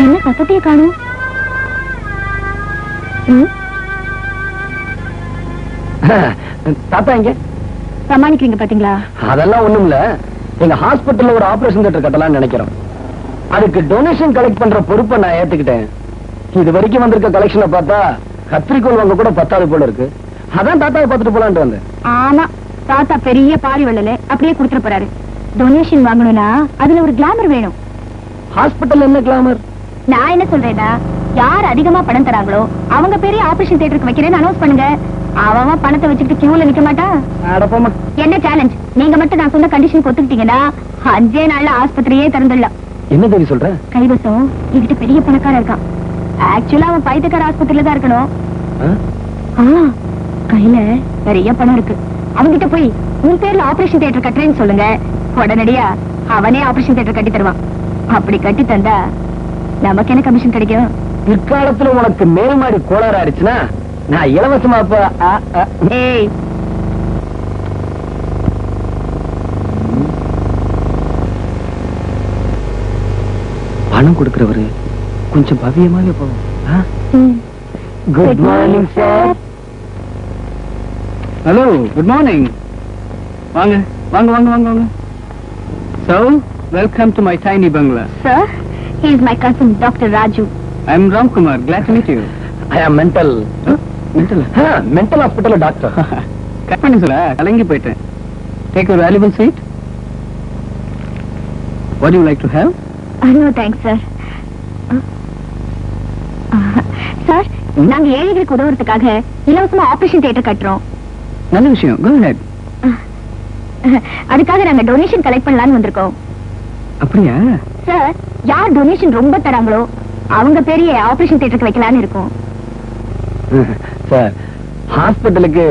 என்ன சத்தத்தையே காணும்? தாத்தா எங்க? சமாளிக்கிறீங்க பாத்தீங்களா? அதெல்லாம் ஒண்ணும் இல்ல. எங்க ஹாஸ்பிட்டல்ல ஒரு ஆபரேஷன் தியேட்டர் கட்டலாம்னு நினைக்கிறோம். அதுக்கு டொனேஷன் கலெக்ட் பண்ற பொறுப்பை நான் ஏத்துக்கிட்டேன். இது வரைக்கும் வந்திருக்க கலெக்ஷனை பார்த்தா கத்திரிக்கோள் வாங்க கூட பத்தாது போல இருக்கு. அதான் தாத்தாவை பார்த்துட்டு போலான்ட்டு வந்தேன். ஆமா, தாத்தா பெரிய பாரி வள்ளல அப்படியே கொடுத்துட போறாரு. டொனேஷன் வாங்கணும்னா அதுல ஒரு கிளாமர் வேணும். ஹாஸ்பிட்டல் என்ன கிளாமர்? நான் என்ன சொல்றேன்னா, யார் அதிகமா பணம் தராங்களோ அவங்க பெரிய ஆபரேஷன் தியேட்டருக்கு வைக்கிறேன்னு அனௌன்ஸ் பண்ணுங்க. அவன் பணத்தை வச்சுக்கிட்டு கியூல நிக்க மாட்டான். என்ன சேலஞ்ச்? நீங்க மட்டும் நான் சொன்ன கண்டிஷன் ஒத்துக்கிட்டீங்கன்னா 5 நாள்ல ஆஸ்பத்திரியே திறந்துடலாம். என்ன தெரியும் சொல்ற? கைவசம் என்கிட்ட பெரிய பணக்காரன் இருக்கான். ஆக்சுவலா அவன் பைத்தியக்கார ஆஸ்பத்திரியில தான் இருக்கணும். கையில நிறைய பணம் இருக்கு. அவன்கிட்ட போய் உன் பேர்ல ஆபரேஷன் தியேட்டர் கட்டுறேன்னு சொல்லுங்க. உடனடியா அவனே ஆபரேஷன் தியேட்டர் கட்டி தருவான். அப்படி கட்டி தந்தா நமக்கு என்ன கமிஷன் கிடைக்கும்? பிற்காலத்துல உனக்கு மேல் மாடி கோளாறு ஆயிடுச்சுன்னா நான் இலவசமா பணம் கொடுக்கிறவரு கொஞ்சம் பவியமாவே போவோம். Good morning sir. Hello, good morning. வாங்க வாங்க வாங்க வாங்க வாங்க. So, welcome to my tiny bungalow. Sir, he is my cousin, Dr. Raju. I am Ramkumar. Glad to meet you. I am mental hospital doctor. Cut பண்ணி சொல்ல கலங்கி போயிட்டேன். Take your valuable seat. What do you like to have? No thanks, sir. Sir, நாங்க ஏழைகளுக்கு உதவுறதுக்காக இலவசமா operation theatre கட்டுறோம். நல்ல விஷயம். Go ahead. அதுக்காக நாங்க டொனேஷன் கலெக்ட் பண்ணலாம்னு வந்திருக்கோம். அப்படியா? சார், யார் டொனேஷன் ரொம்ப தராங்களோ அவங்க பெரிய ஆபரேஷன் தியேட்டருக்கு வைக்கலாம்னு இருக்கோம். சார், ஹாஸ்பிட்டலுக்கு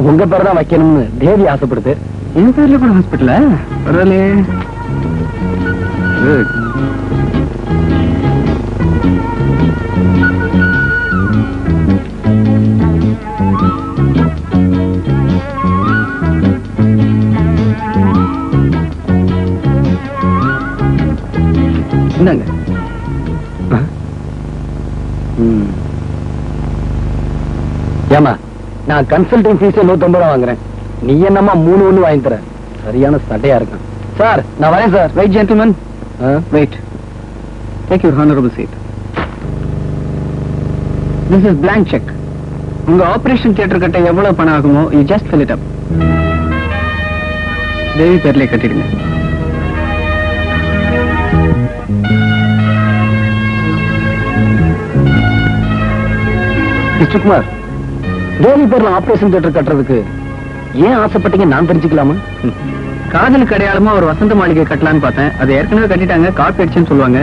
உங்க பேர் தான் வைக்கணும்னு தேவி ஆசைப்படுது. என் பேர்ல கூட ஹாஸ்பிட்டலா? பரவாயில்லையே. குட். என்னங்க? ஏமா, நான் கன்சல்டிங் ஃபீஸ் 150 ரூபா வாங்குறேன். நீ என்னமா 3 வாங்கி தர? சரியான சட்டையா இருக்கான். சார், நான் வரேன் sir. Wait gentleman. Wait. Take your honourable seat. This is blank check. உங்க ஆபரேஷன் தியேட்டர் கட்ட எவ்வளவு பணம் ஆகுமோ you just fill it up. Devi பேர்லயே கட்டிடுங்க. மிஸ்டர் குமார், தேவி பேர்ல ஆபரேஷன் தியேட்டர் கட்டுறதுக்கு ஏன் ஆசைப்பட்டீங்க நான் தெரிஞ்சுக்கலாமா? காதலுக்கு அடையாளமா ஒரு வசந்த மாளிகை கட்டலான்னு பார்த்தேன். அது ஏற்கனவே கட்டிட்டாங்க, காப்பி அடிச்சுன்னு சொல்லுவாங்க.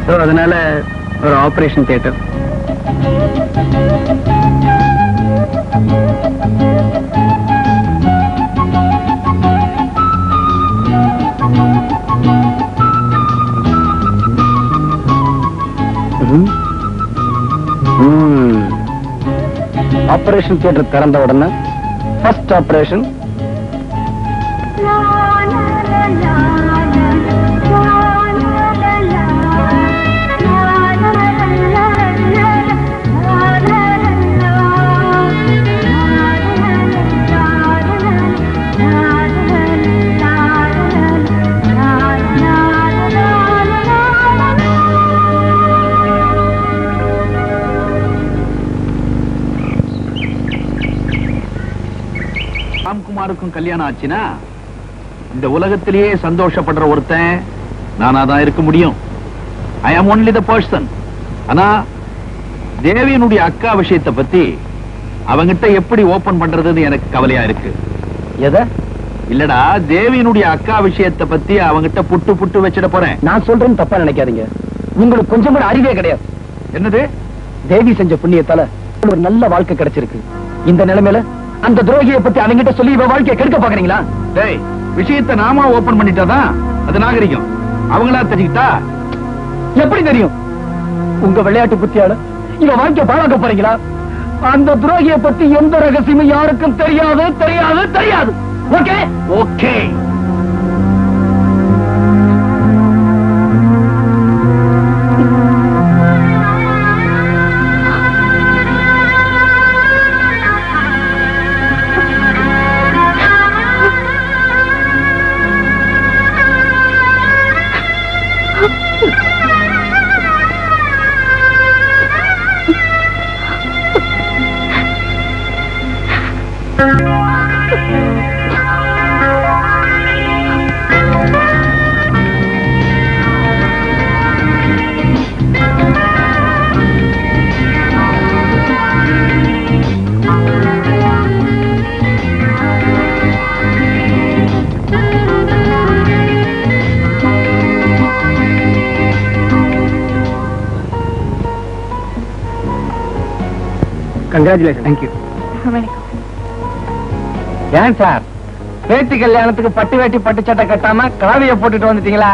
சோ அதனால ஒரு ஆபரேஷன் தியேட்டர். ஆபரேஷன் தியேட்டர் திறந்த உடனே ஃபர்ஸ்ட் ஆபரேஷன் ராம்குமாருக்கும் கல்யாணம் ஆச்சுன்னா இந்த உலகத்திலேயே சந்தோஷப்படுற ஒருத்தன் நானா தான் இருக்க முடியும். ஐ ஆம் ஒன்லி த பர்சன். ஆனா தேவியினுடைய அக்கா விஷயத்தை பத்தி அவங்கிட்ட எப்படி ஓபன் பண்றதுன்னு எனக்கு கவலையா இருக்கு. எதை? இல்லடா, தேவியினுடைய அக்கா விஷயத்தை பத்தி அவங்கிட்ட புட்டு புட்டு வச்சிட போறேன். நான் சொல்றேன்னு தப்பா நினைக்காதீங்க. உங்களுக்கு கொஞ்சம் கூட அறிவே கிடையாது. என்னது? தேவி செஞ்ச புண்ணியத்தால ஒரு நல்ல வாழ்க்கை கிடைச்சிருக்கு. இந்த நிலைமையில அந்த துரோகியை பத்தி அவங்கிட்ட சொல்லி இவ வாழ்க்கையை கெடுக்க பாக்குறீங்களா? டேய், விஷயத்தை நாம ஓபன் பண்ணிட்டாதான் அது நாகரிகம். அவங்களா தெரிஞ்சுக்கிட்டா எப்படி தெரியும்? உங்க விளையாட்டு புத்தியால இவ வாழ்க்கையை பாழாக்க போறீங்களா? அந்த துரோகியை பத்தி எந்த ரகசியமும் யாருக்கும் தெரியாது தெரியாது தெரியாது. Okay okay. கங்க்ராச்சுலேஷன். தேங்க்யூ. ஏன் சார் பேட்டி கல்யாணத்துக்கு பட்டு வேட்டி பட்டு சட்டை கட்டாம காவிய போட்டுட்டு வந்துட்டீங்களா?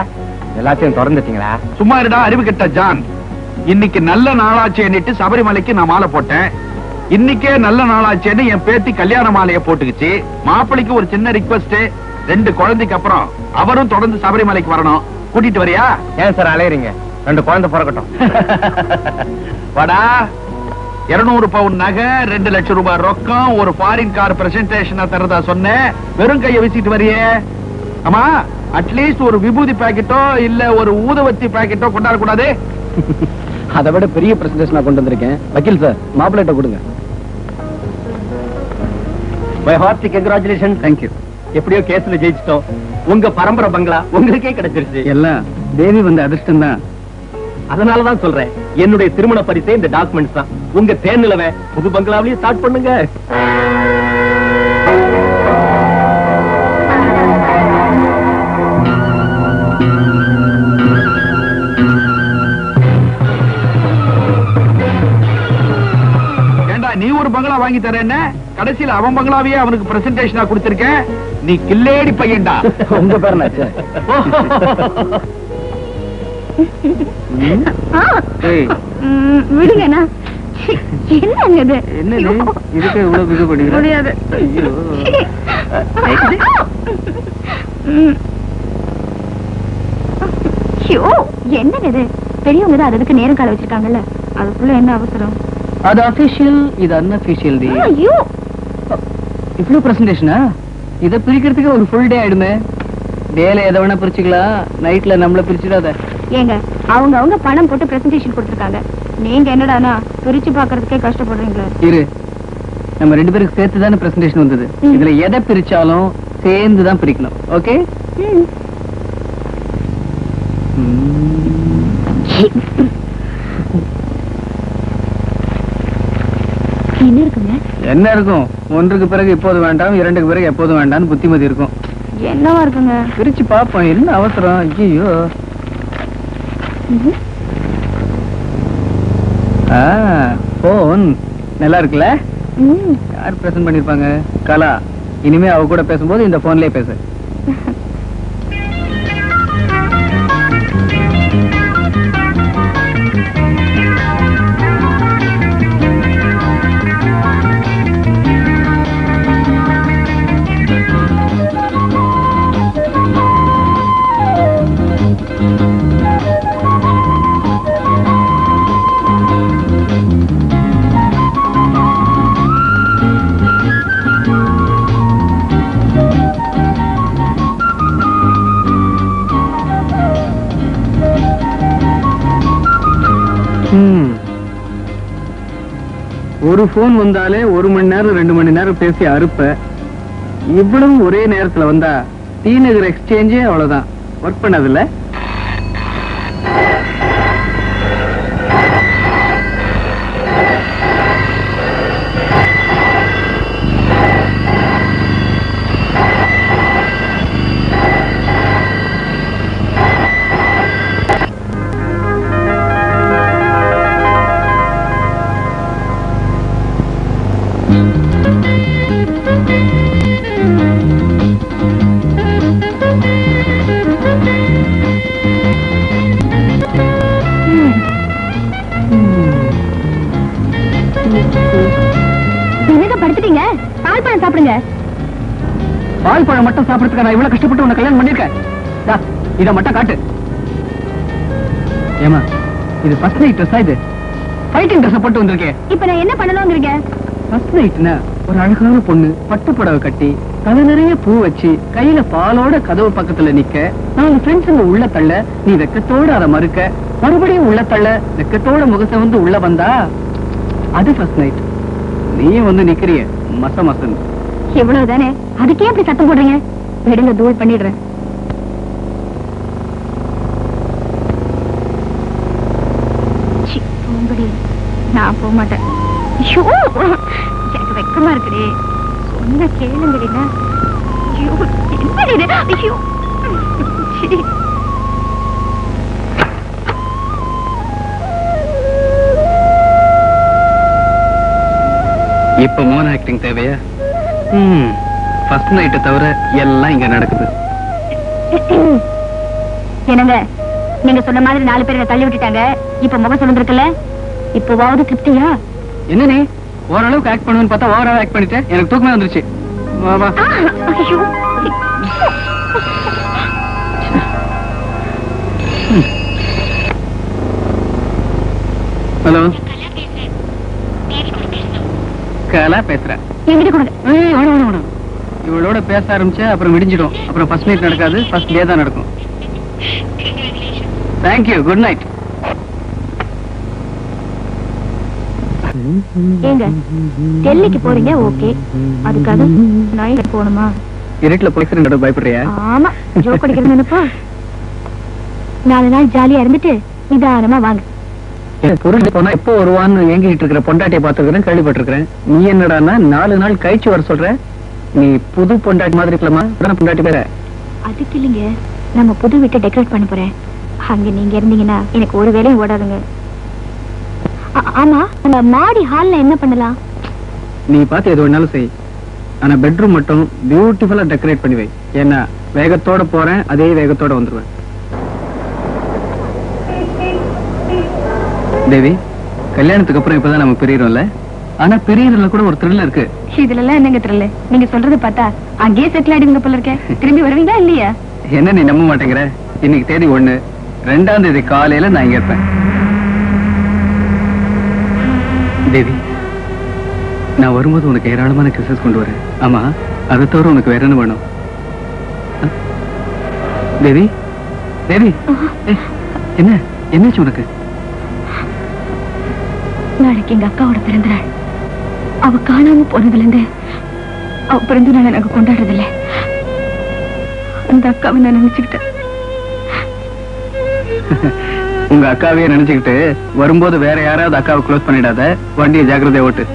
எல்லாத்தையும் திறந்துட்டீங்களா? சும்மா இருடா அறிவு கெட்ட ஜான். இன்னைக்கு நல்ல நாளாச்சேன்னுட்டு சபரிமலைக்கு நான் மாலை போட்டேன். இன்னைக்கே நல்ல நாளாச்சேன்னு என் பேத்தி கல்யாண மாலையை போட்டுக்குச்சு. மாப்பிளைக்கு ஒரு சின்ன ரிக்வெஸ்ட், 2 குழந்தைக்கு அப்புறம் அவரும் தொடர்ந்து சபரிமலைக்கு வரணும். கூட்டிட்டு வரியா? ஏன் சார் அலையறீங்க? 2 குழந்தை பிறக்கட்டும். வாடா. 200 பவுன் நகை, 2 லட்சம் ரூபாய் ரொக்கம், ஒரு ஃபாரின் கார் பிரசன்டேஷனா தரதா சொன்னேன். வெறும் கையை வீசிட்டு வரியே. ஆமா, அட்லீஸ்ட் ஒரு விபூதி பாக்கெட்டோ இல்ல ஒரு ஊதுவத்தி பாக்கெட்டோ கொண்டாட கூடாது? அதை விட பெரிய பிரசன்டேஷனா கொண்டு வந்திருக்கேன். வக்கீல் சார், மாப்பிள்ளைட்ட கொடுங்க. My hearty congratulation. தேங்க்யூ. எப்படியோ கேஸ்ல ஜெயிச்சிட்டோம். உங்க பரம்பரை பங்களா உங்களுக்கே கிடைச்சிருச்சு. எல்லாம் தேவி வந்த அதிர்ஷ்டம் தான். அதனாலதான் சொல்றேன், என்னுடைய திருமண பரிசே இந்த டாக்குமெண்ட்ஸ் தான். உங்க தேனிலவ புது பங்களாவிலேயே ஸ்டார்ட் பண்ணுங்க. ஏண்டா, நீ ஒரு பங்களா வாங்கி தரேன்னு கடைசியில அவன் பங்களாவையே அவனுக்கு பிரசன்டேஷனா கொடுத்திருக்கேன். நீ கில்லேடி பையன்டா. உங்க பேர் என்னாச்சு? விடுங்கண்ணா. என்னங்க இது? என்னது இதுக்கு இவ்வளவு பிகு பண்ணிக்கிறேன்? முடியாது. என்னங்க இது? பெரியவங்க தான் அதுக்கு நேரம் கால வச்சிருக்காங்கல்ல, அதுக்குள்ள என்ன அவசரம்? அது அபிஷியல், இது அன்அபிஷியல் டி. ஐயோ, இவ்ளோ பிரசன்டேஷனா? இத பிரிக்கிறதுக்கு ஒரு ஃபுல் டே ஆயிடுமே. டேல எதை வேணா பிரிச்சுக்கலாம், நைட்ல நம்மள பிரிச்சிடாத. ஏங்க, அவங்க பணம் போட்டு பிரசன்டேஷன் கொடுத்திருக்காங்க. நீங்க என்னடானா பிரிச்சு பாக்குறதுக்கே கஷ்டப்படுறீங்களே. இரு, நம்ம 2 பேருக்கு சேர்த்து தானே பிரசன்டேஷன் வந்தது. இதுல எதை பிரிச்சாலும் சேர்ந்து தான் பிரிக்கணும். ஓகே? என்ன இருக்குங்க? என்ன இருக்கும்? ஒன்றுக்கு பிறகு இப்போது வேண்டாம், இரண்டுக்கு பிறகு எப்போதும் வேண்டாம்னு புத்திமதி இருக்கும். என்னவா இருக்குங்க? பிரிச்சு பாப்போம். என்ன அவசரம்? ஐயோ, போன் நல்லா இருக்குல்ல? யார் பிரசன்ட் பண்ணிருப்பாங்க? கலா. இனிமே அவ கூட பேசும்போது இந்த போன்லயே பேசு. ஒரு போன் வந்தாலே 1 மணி நேரம் 2 மணி நேரம் பேசி அறுப்ப. இவ்வளவு ஒரே நேரத்துல வந்தா டி நகர் எக்ஸ்சேஞ்சே அவ்வளவுதான். ஒர்க் பண்ணதில்ல? படுத்துட்டீங்க? பால் பழம் சாப்பிடுங்க. பால் பழம் மட்டும் சாப்பிடுறதுக்கு நான் இவ்வளவு கஷ்டப்பட்டு உன்னை கல்யாணம் பண்ணிருக்கேன். இத மட்டும் காட்டு. ஏமா, இது ஃபர்ஸ்ட் நைட் ட்ரெஸ்ஸா? இது ஃபைட்டிங் ட்ரெஸ் போட்டு வந்திருக்கேன். இப்ப நான் என்ன பண்ணணும்ங்கறீங்க? ஃபர்ஸ்ட் நைட்னா ஒரு அழகான பொண்ணு பட்டு புடவை கட்டி தலை நிறைய பூ வச்சு கையில பாலோட கதவு பக்கத்துல நிக்க, 4 ஃப்ரெண்ட்ஸுங்க உள்ள தள்ள, நீ வெக்கத்தோட அதை மறுக்க, மறுபடியும் உள்ள தள்ள, வெக்கத்தோட முகத்தை வந்து உள்ள வந்தா அது ஃபர்ஸ்ட் நைட். நீயும் வந்து நிக்கிறிய மச மசன். எவ்வளவுதானே, அதுக்கே அப்படி சத்தம் போடுறீங்க? விடுங்க, தூள் பண்ணிடுறேன். நான் போக மாட்டேன். எனக்கு வெக்கமா இருக்குடே. சொன்ன கேளுங்கடினா. இப்ப மோன ஆக்டிங் தேவையா? ஃபர்ஸ்ட் நைட்டை தவிர எல்லாம் இங்க நடக்குது. என்னங்க, நீங்க சொன்ன மாதிரி 4 பேரை தள்ளி விட்டுட்டாங்க. இப்ப முகம் சொல்லிருக்குல்ல, இப்போவாவது திருப்தியா? என்ன நீ ஓரளவுக்கு ஆக்ட் பண்ணுவேன்னு பார்த்தா ஓவராக ஆக்ட் பண்ணிட்டேன். எனக்கு தூக்கமே வந்துருச்சு. வா வா. ஹலோ, கலா பேசுறேன். இவளோட பேச ஆரம்பிச்சா அப்புறம் விடிஞ்சிடும். அப்புறம் ஃபர்ஸ்ட் நைட் நடக்காது, ஃபர்ஸ்ட் டே தான் நடக்கும். Thank you, good night. ஏங்க, டெல்லிக்கு போறீங்க, ஓகே. அதுக்காக நைட் போகணுமா? இருட்டுல போய் பயப்படுறியா? ஆமா, ஜோக் அடிக்கிறது நினைப்பா. 4 நாள் ஜாலியா இருந்துட்டு நிதானமா வாங்க. புரிஞ்சு போனா எப்போ வருவான்னு ஏங்கிட்டு இருக்கிற பொண்டாட்டியை பார்த்துக்கிறேன், கேள்விப்பட்டிருக்கிறேன். நீ என்னடான்னா 4 நாள் கழிச்சு வர சொல்ற? நீ புது பொண்டாட்டி மாதிரி இருக்கலாமா? பொண்டாட்டி பேர அதுக்கு இல்லைங்க, நம்ம புது வீட்டை டெக்கரேட் பண்ண போறேன். அங்க நீங்க இருந்தீங்கன்னா எனக்கு ஒரு வேலையும் ஓடாதுங்க. ஆமா, அந்த மாடி ஹால்ல என்ன பண்ணலாம்? நீ பார்த்து எது வேணாலும் செய். ஆனா பெட்ரூம் மட்டும் பியூட்டிஃபுல்லா டெக்கரேட் பண்ணி வை. ஏன்னா வேகத்தோட போறேன், அதே வேகத்தோட வந்துருவேன். தேவி, கல்யாணத்துக்கு அப்புறம் இப்பதான் நம்ம பிரியறோம்ல. ஆனா பிரியறதுல கூட ஒரு த்ரில் இருக்கு. இதுல எல்லாம் என்னங்க த்ரில்? நீங்க சொல்றது பார்த்தா அங்கேயே செட்டில் ஆயிடுவீங்க போல இருக்கே. திரும்பி வருவீங்களா இல்லையா? என்ன நீ நம்ப மாட்டேங்கிற? இன்னைக்கு தேதி 1, 2ஆம் தேதி காலையில நான் இங்க இருப்பேன். தேவி, நான் வரும்போது உனக்கு ஏராளமான கிறிஸ்மஸ் கொண்டு வரேன். ஆமா, அதை தவிர உனக்கு வேற என்ன வேணும்? தேவி, தேவி, என்ன என்னாச்சு உனக்கு? நாளைக்கு எங்க அக்காவோட பிறந்தநாள். அவ காணாம போனதுல இருந்து அவ பிறந்த நாள் எனக்கு கொண்டாடுறது இல்ல. அந்த அக்காவை நான் நினைச்சுக்கிட்டேன். உங்க அக்காவையே நினைச்சுக்கிட்டு வரும்போது வேற யாராவது அக்காவை க்ளோஸ் பண்ணிடாத, வண்டியை ஜாக்கிரதையா ஓட்டு.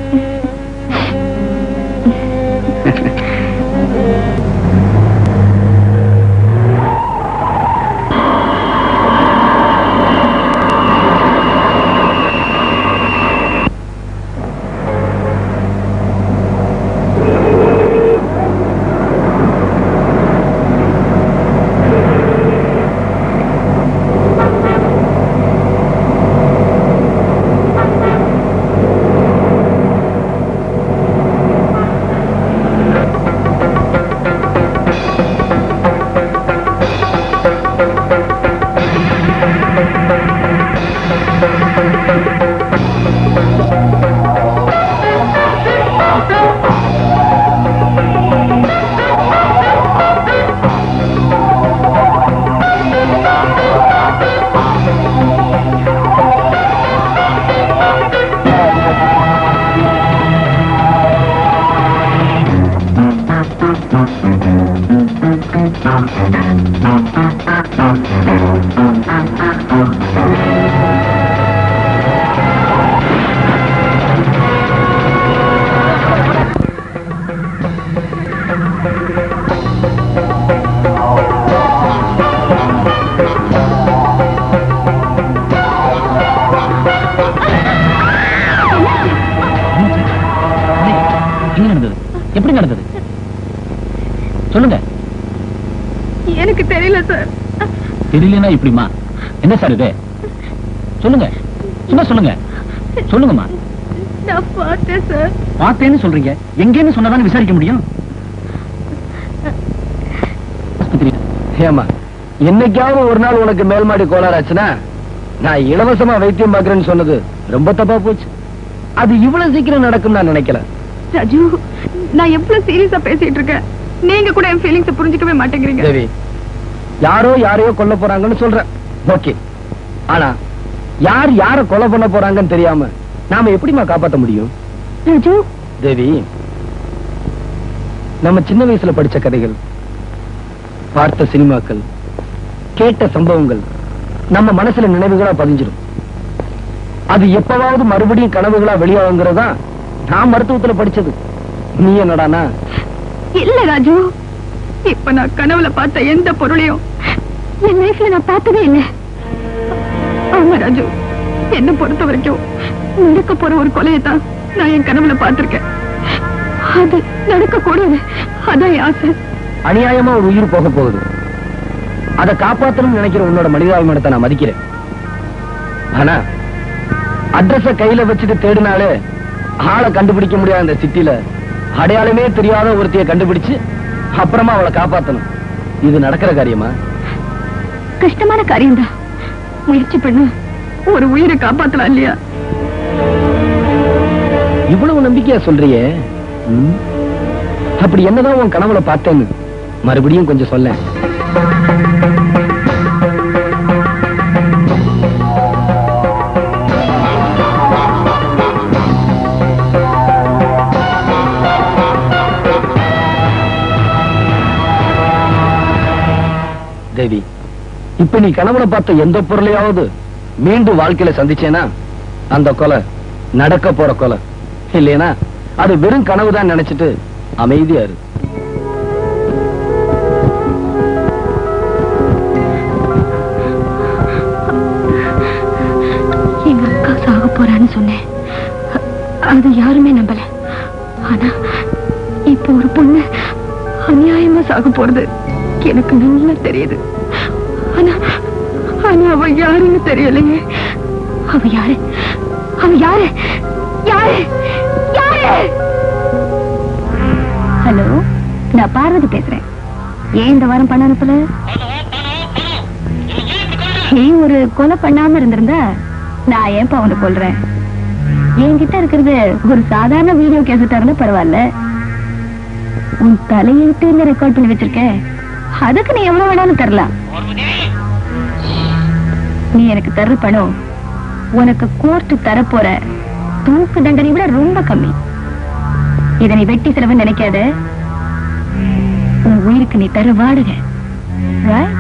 எப்படி நடந்தது சொல்லுங்க. எனக்கு தெரியல சார். தெரியலனா இப்படிமா? என்ன சார் இது? சொல்லுங்க, சும்மா சொல்லுங்க. சொல்லுங்கம்மா. நான் பார்த்தேன் சார். பார்த்தேன்னு சொல்றீங்க, எங்கேன்னு சொன்னதானே விசாரிக்க முடியும். ஏமா, என்னைக்காவது ஒரு நாள் உனக்கு மேல்மாடி கோளாறாச்சுன்னா நான் இலவசமா வைத்தியம் பாக்குறேன்னு சொன்னது ரொம்ப தப்பா போச்சு. அது இவ்வளவு சீக்கிரம் நடக்கும் நான் நினைக்கல. ராஜு, நான் எவ்வளவு சீரியஸா பேசிட்டு இருக்கேன், நீங்க கூட என் ஃபீலிங்ஸ் புரிஞ்சுக்கவே மாட்டேங்கிறீங்க. தேவி, யாரோ யாரையோ கொல்ல போறாங்கன்னு சொல்ற, ஓகே. ஆனா யார் யார கொலை பண்ண போறாங்கன்னு தெரியாம நாம எப்படிமா காப்பாற்ற முடியும்? ராஜு, தேவி, நம்ம சின்ன வயசுல படிச்ச கதைகள், பார்த்த சினிமாக்கள், கேட்ட சம்பவங்கள் நம்ம மனசுல நினைவுகளா பதிஞ்சிடும். அது எப்பவாவது மறுபடியும் கனவுகளா வெளியாகுங்கிறதா நான் மருத்துவத்துல படிச்சது. நீ என்னடானா? இல்ல ராஜு, இப்ப நான் கனவுல பார்த்த எந்த பொருளையும் என் லைஃப்ல நான் பார்த்ததே இல்லை. ஆமா ராஜு, என்ன பொறுத்த வரைக்கும் நடக்க போற ஒரு கொலையை தான் நான் என் கனவுல பார்த்திருக்கேன். அது நடக்க கூடாது, அதான் என் ஆசை. அநியாயமா ஒரு உயிர் போக போகுது, அதை காப்பாற்றணும்னு நினைக்கிற உன்னோட மனிதாபிமானத்தை நான் மதிக்கிறேன். ஆனா அட்ரஸ கையில வச்சுட்டு தேடினாலே ஆளை கண்டுபிடிக்க முடியாத இந்த சிட்டில அடையாளமே தெரியாத ஒருத்தைய கண்டுபிடிச்சு அப்புறமா அவளை காப்பாத்தணும். இது நடக்கிற காரியமா? கஷ்டமான காரியம்தான். முயற்சி பண்ண ஒரு உயிரை காப்பாத்தலாம் இல்லையா? இவ்வளவு நம்பிக்கையா சொல்றியே, அப்படி என்னதான் உன் கனவுல பார்த்தேன்னு மறுபடியும் கொஞ்சம் சொல்ல. தேவி, இப்ப நீ கனவுல பார்த்த எந்த பொருளையாவது மீண்டும் வாழ்க்கையில சந்திச்சேனா அந்த கொலை நடக்க போற கொலை இல்லையா? அது வெறும் கனவுதான் நினைச்சிட்டு அமைதியா இரு. எங்க அக்கா சாக போறான்னு சொன்னேன், அது யாருமே நம்பல. ஆனா இப்ப ஒரு பொண்ணு அநியாயமா சாக போறது எனக்கு நல்லா தெரியுது. ஆனா ஆனா அவ யாருன்னு தெரியலையே. அவ யாரு? அவ யாரு? யாரு? யாரு? ஹலோ, நான் பார்வதி பேசுறேன். ஏன் இந்த வாரம் பண்ண அனுப்பல? நீ ஒரு கொலை பண்ணாம இருந்திருந்தா நான் ஏன் அவனை கொல்றேன்? என்கிட்ட இருக்கிறது ஒரு சாதாரண வீடியோ கேசட்டா இருந்தா பரவாயில்ல. உன் தலையெழுத்து ரெக்கார்ட் பண்ணி வச்சிருக்கேன், அதுக்கு நீ எவ்வளவு வேணாலும் தரலாம். நீ எனக்கு தர்ற பணம் உனக்கு கோர்ட்டு தரப்போற தூக்கு தண்டனை விட ரொம்ப கம்மி. இதை நீ வெட்டி செலவு நினைக்காத. உன் உயிருக்கு நீ தர வாடகை right?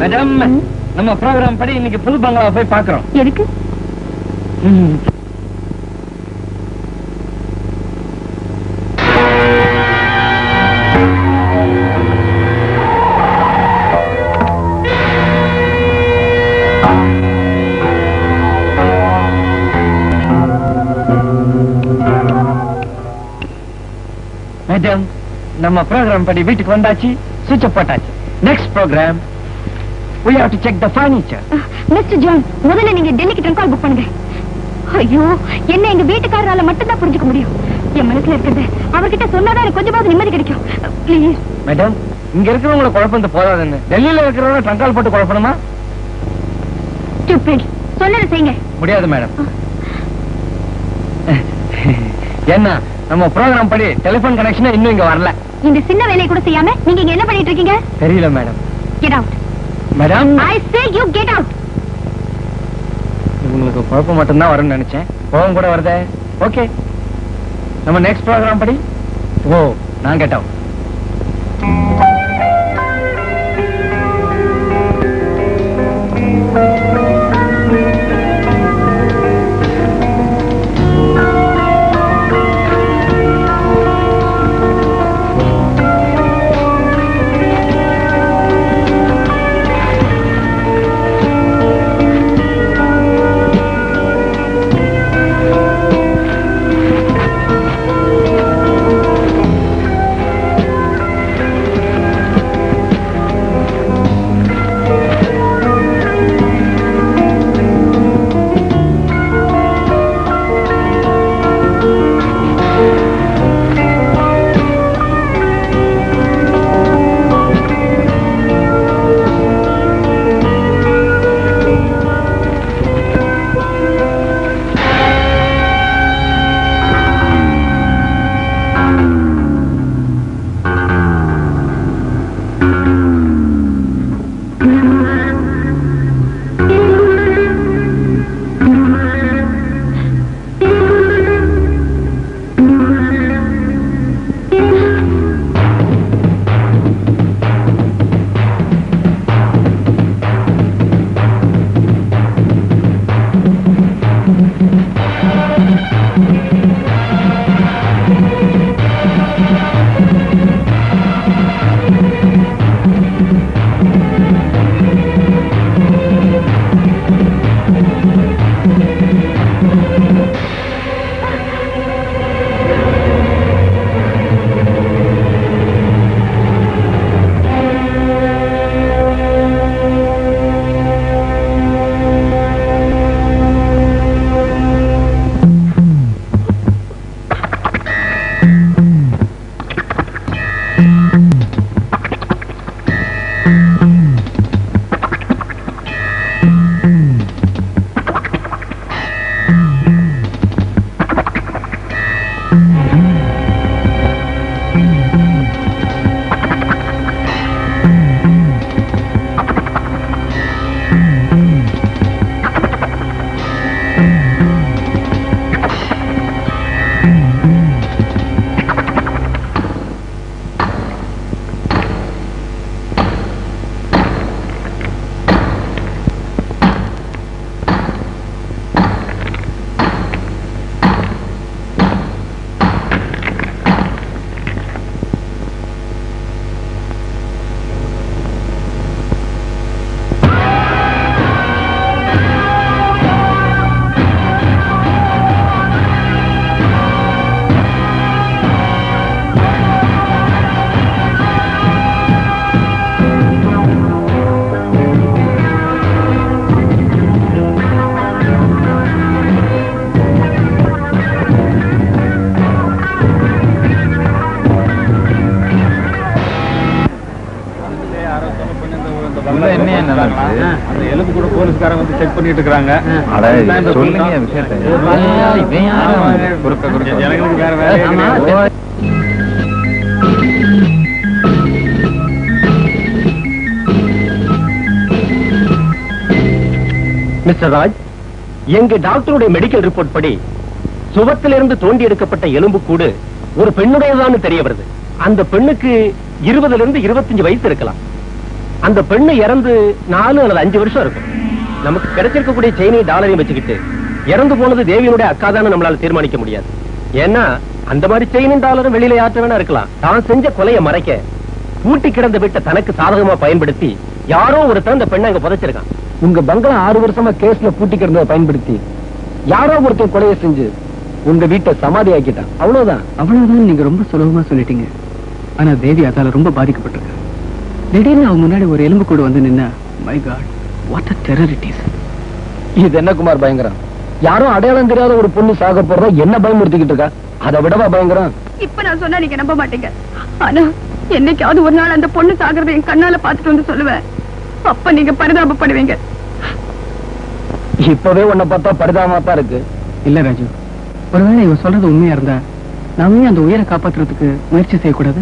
மேடம், நம்ம ப்ரோக்ராம் படி இன்னைக்கு புது பங்களா போய் பாக்குறோம். எதுக்கு? மேடம், நம்ம ப்ரோக்ராம் படி வீட்டுக்கு வந்தாச்சு, சுவிட்ச் போட்டாச்சு. Next programme we have to check the furniture. Mister John, முதல்ல நீங்க டெல்லிக்கு ட்ரங்க் புக் பண்ணுங்க. ஐயோ, என்ன எங்க வீட்டுக்காரரால மட்டும் தான் புரிஞ்சுக்க முடியும். என் மனசுல இருக்கிறது அவர்கிட்ட சொன்னாதான் எனக்கு கொஞ்சமாவது நிம்மதி கிடைக்கும். ப்ளீஸ். மேடம், இங்க இருக்கிறவங்கள குழப்பம் போதாதுன்னு டெல்லியில இருக்கிறவங்க ட்ரங்கால் போட்டு குழப்பணுமா? ஸ்டூபிட். சொன்னதை செய்யுங்க. முடியாது மேடம். என்ன, நம்ம ப்ரோக்ராம் படி டெலிபோன் கனெக்ஷன் இன்னும் இங்க வரல. இந்த சின்ன வேலையை கூட செய்யாம நீங்க இங்க என்ன பண்ணிட்டு இருக்கீங்க? தெரியல madam. Get out. Madam, I say you get out. உங்களுக்கு குழப்பம் மட்டும்தான் வரும்னு நினைச்சேன். கோவம் கூட வருதே. ஓகே, நம்ம நெக்ஸ்ட் ப்ரோக்ராம் படி. ஓ, நான் கெட் அவுட். அந்த எலும்பு கூட போலீஸ்காரங்க வந்து செக் பண்ணிட்டு இருக்காங்க. சொல்லுங்க விஷயத்தை. எனக்கு வேற வேலை மிஸ்டர் ராஜ், எங்க டாக்டருடைய மெடிக்கல் ரிப்போர்ட் படி சுவத்திலிருந்து தோண்டி எடுக்கப்பட்ட எலும்பு கூடு ஒரு பெண்ணுடையதான்னு தெரிய வருது. அந்த பெண்ணுக்கு 20 இருந்து 25 வயசு இருக்கலாம். அந்த பெண்ணு இறந்து 4 அல்லது 5 வருஷம் இருக்கும். நமக்கு கிடைச்சிருக்கக்கூடிய செயினையும் டாலரையும் வச்சுக்கிட்டு இறந்து போனது தேவியினுடைய அக்காதான்னு நம்மளால தீர்மானிக்க முடியாது. ஏன்னா அந்த மாதிரி செயினும் டாலரும் வெளியில யாற்ற வேணா இருக்கலாம். தான் செஞ்ச கொலையை மறைக்க பூட்டி கிடந்த வீட்டை தனக்கு சாதகமா பயன்படுத்தி யாரோ ஒருத்தன் அந்த பெண்ணை அங்க புதைச்சிருக்கான். உங்க பங்களா 6 வருஷமா கேஸ்ல பூட்டி கிடந்ததை பயன்படுத்தி யாரோ ஒருத்தன் கொலையை செஞ்சு உங்க வீட்டை சமாதி ஆக்கிட்டான். அவ்வளவுதான். அவ்வளவுதான் நீங்க ரொம்ப சுலபமா சொல்லிட்டீங்க. ஆனா தேவி அதால ரொம்ப பாதிக்கப்பட்டிருக்க. திடீர்னு அவங்க முன்னாடி ஒரு எலும்பு கூடு வந்து நின்னா, my God, what a terror it is. இது என்ன குமார் பயங்கரம்? யாரோ அடையாளம் தெரியாத ஒரு பொண்ணு சாக போறதா என்ன பயமுறுத்திக்கிட்டு இருக்கா? அதை விடவா பயங்கரம்? இப்ப நான் சொன்னா நீங்க நம்ப மாட்டீங்க. ஆனா என்னைக்காவது ஒரு நாள் அந்த பொண்ணு சாகிறத என் கண்ணால பாத்துட்டு வந்து சொல்லுவேன். அப்ப நீங்க பரிதாபப்படுவீங்க. இப்பவே உன்னை பார்த்தா பரிதாபமா தான் இருக்கு. இல்ல ராஜு, ஒருவேளை இவ சொல்றது உண்மையா இருந்தா நாமே அந்த உயிரை காப்பாத்துறதுக்கு முயற்சி செய்யக்கூடாது.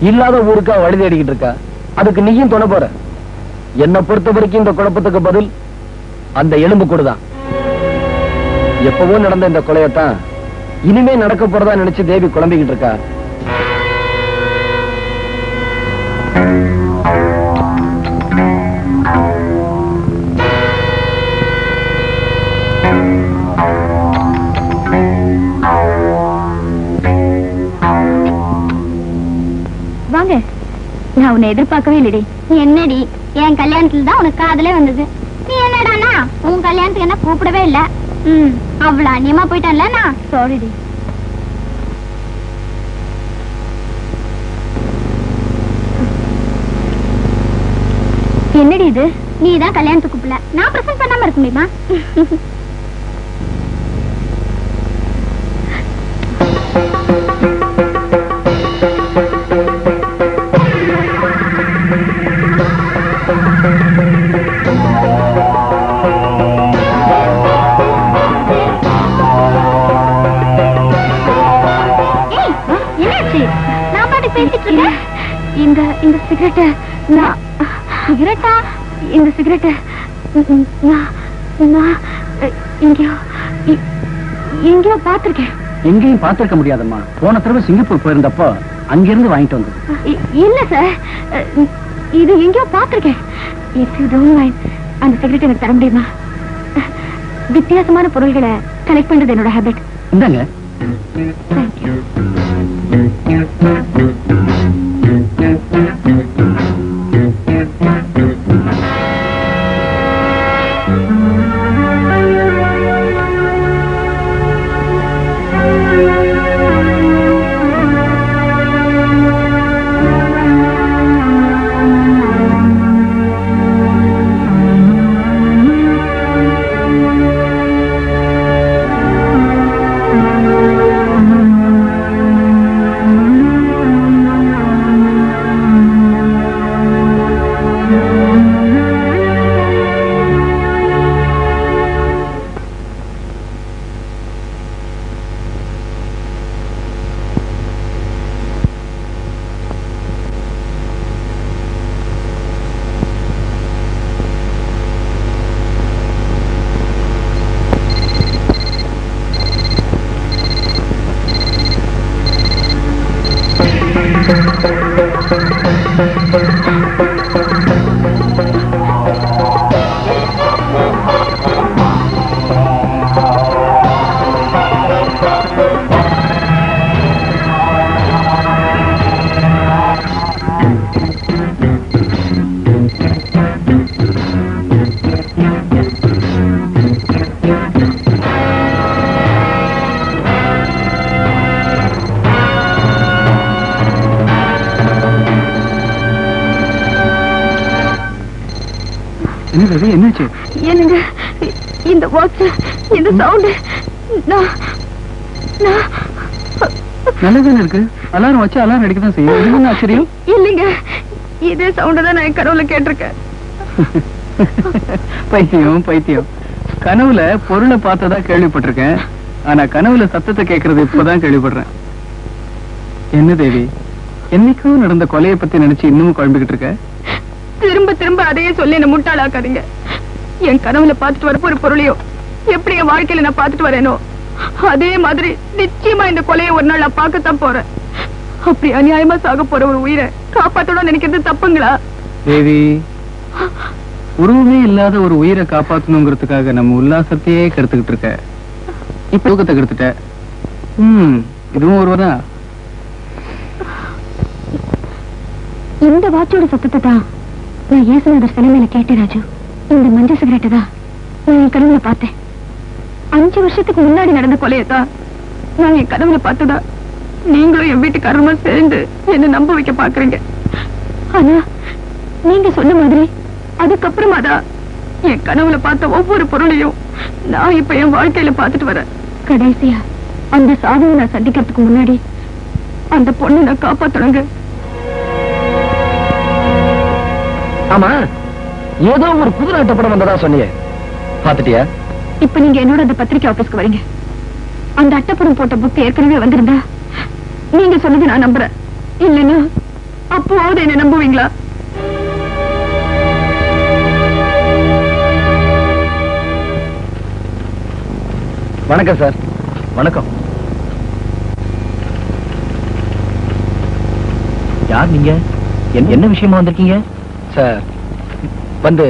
இல்லாத ஊருக்கா வழி தேடிக்கிட்டு இருக்கா? அதுக்கு நீயும் துணை போற. என்னை பொறுத்த வரைக்கும் இந்த குழப்பத்துக்கு பதில் அந்த எலும்பு கூடுதான். எப்பவோ நடந்த இந்த கொலையத்தான் இனிமே நடக்க போறதா நினைச்சு தேவி குழம்பிக்கிட்டு இருக்கா. வாங்க. நான் உன்னை எதிர்பார்க்கவே இல்லடி. என்னடி, என் கல்யாணத்துல தான் உனக்கு காதலே வந்தது. நீ என்னடானா உன் கல்யாணத்துக்கு என்ன கூப்பிடவே இல்ல. அவ்வளவு அநியமா போயிட்டேன்ல நான். சாரிடி. என்னடி இது? நீ தான் கல்யாணத்துக்கு கூப்பிடல, நான் பிரசன்ட் பண்ணாம இருக்க முடியுமா? இந்த சிகரெட் சிகரெட்டா? இந்த சிகரெட் நான் எங்கேயோ பார்த்திருக்கேன். எங்கேயும் பார்த்திருக்க முடியாதம்மா. போன தடவை சிங்கப்பூர் போயிருந்தப்போ அங்கிருந்து வாங்கிட்டு வந்தது. இல்ல சார், இது எங்கேயோ பார்த்திருக்கேன். இஃப் யூ டோன்ட் மைண்ட், அந்த சிகரெட் எனக்கு தர முடியுமா? வித்தியாசமான பொருள்களை கலெக்ட் பண்றது என்னோட ஹேபிட். இந்தாங்க. தேங்க்யூ. என்னாச்சு? என்னங்க இந்த வாட்ச், இந்த சவுண்ட் நல்லதானே இருக்கு. அலாரம் வச்சு அலாரம் அடிக்கதான் செய்யும். இது என்ன ஆச்சரியம்? இல்லைங்க, இதே சவுண்ட் தான் நான் என் கனவுல கேட்டிருக்கேன். பைத்தியம் பைத்தியம். கனவுல பொருளை பார்த்ததா கேள்விப்பட்டிருக்கேன். ஆனா கனவுல சத்தத்தை கேட்கறது இப்பதான் கேள்விப்படுறேன். என்ன தேவி, என்னைக்கும் நடந்த கொலையை பத்தி நினைச்சு இன்னமும் குழம்பிக்கிட்டு இருக்க? திரும்ப திரும்ப அதையே சொல்லி என்ன முட்டாளாக்காதீங்க. என் கனவுல பார்த்துட்டு வரப்போ ஒரு பொருளையோ எப்படி என் வாழ்க்கையில நான் பார்த்துட்டு வரேனோ அதே மாதிரி நிச்சயமா இந்த கொலையை ஒரு நாள் நான் பார்க்கத்தான் போறேன். அப்படி அநியாயமா சாக போற ஒரு உயிரை காப்பாத்தணும் நினைக்கிறது தப்புங்களா? தேவி, உருவமே இல்லாத ஒரு உயிரை காப்பாத்தணுங்கிறதுக்காக நம்ம உல்லாசத்தையே கெடுத்துக்கிட்டு இருக்க. இப்ப தூக்கத்தை கெடுத்துட்ட. இதுவும் ஒருவதான். இந்த வாட்சோட சத்தத்தை தான் நான் இயேசுநாதர் சிலைமையில கேட்டேன் ராஜு. இந்த மஞ்சள் சிகரெட்டை தான் நான் என் கனவுல பார்த்தேன். 5 வருஷத்துக்கு முன்னாடி நடந்த கொலையத்தான் நான் என் கனவுல பார்த்ததா நீங்களும் என் வீட்டுக்காரமா சேர்ந்து என்ன நம்ப வைக்க பாக்குறீங்க. ஆனா நீங்க சொன்ன மாதிரி அதுக்கப்புறமா தான் என் கனவுல பார்த்த ஒவ்வொரு பொருளையும் நான் இப்ப என் வாழ்க்கையில பார்த்துட்டு வரேன். கடைசியா அந்த சாதனை நான் சந்திக்கிறதுக்கு முன்னாடி அந்த பொண்ணை நான் காப்பாத்தணுங்க. ஆமா, ஏதோ ஒரு புது நாட்டு படம் வந்ததா சொன்னீங்க, பாத்துட்டியா? இப்ப நீங்க என்னோட அந்த பத்திரிகை ஆபீஸ்க்கு வரீங்க. அந்த அட்டைப்படம் போட்ட புக் ஏற்கனவே வந்திருந்தா நீங்க சொன்னது நான் நம்புறேன். இல்லைன்னா அப்போவாவது என்ன நம்புவீங்களா? வணக்கம் சார். வணக்கம். யார் நீங்க? என்ன விஷயமா வந்திருக்கீங்க? சார் வந்து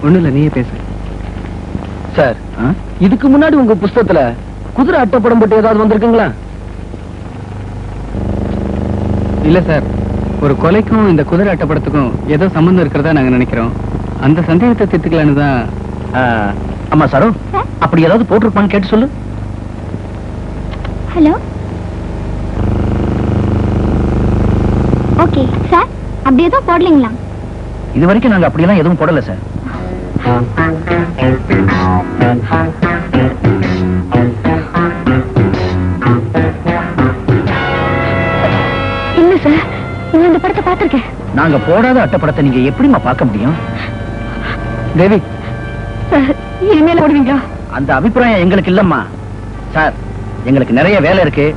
ஒண்ணு இல்ல, நீயே பேசு. சார், இதுக்கு முன்னாடி உங்க புஸ்தகத்துல குதிரை அட்டைப்படம் போட்டு ஏதாவது வந்திருக்குங்களா? இல்ல சார், ஒரு கொலைக்கும் இந்த குதிரை அட்டைப்படத்துக்கும் ஏதோ சம்பந்தம் இருக்கிறதா நாங்க நினைக்கிறோம். அந்த சந்தேகத்தை தீர்த்துக்கலான்னு தான். ஆமா சாரோ, அப்படி ஏதாவது போட்டிருப்பான்னு கேட்டு சொல்லு. ஹலோ. ஓகே சார், அப்படி எதுவும் போடலீங்களா? இது வரைக்கும் நாங்க அப்படியெல்லாம் எதுவும் போடல சார். இல்ல சார், நான் இந்த படத்தை பார்த்திருக்கேன். நாங்க போடாத அட்டைப்படத்தை நீங்க எப்படிமா பார்க்க முடியும்? தேவி சார், இனிமேல போடுவீங்களா? அந்த அபிப்பிராயம் எங்களுக்கு இல்லம்மா. சார், எங்களுக்கு நிறைய வேலை இருக்கு.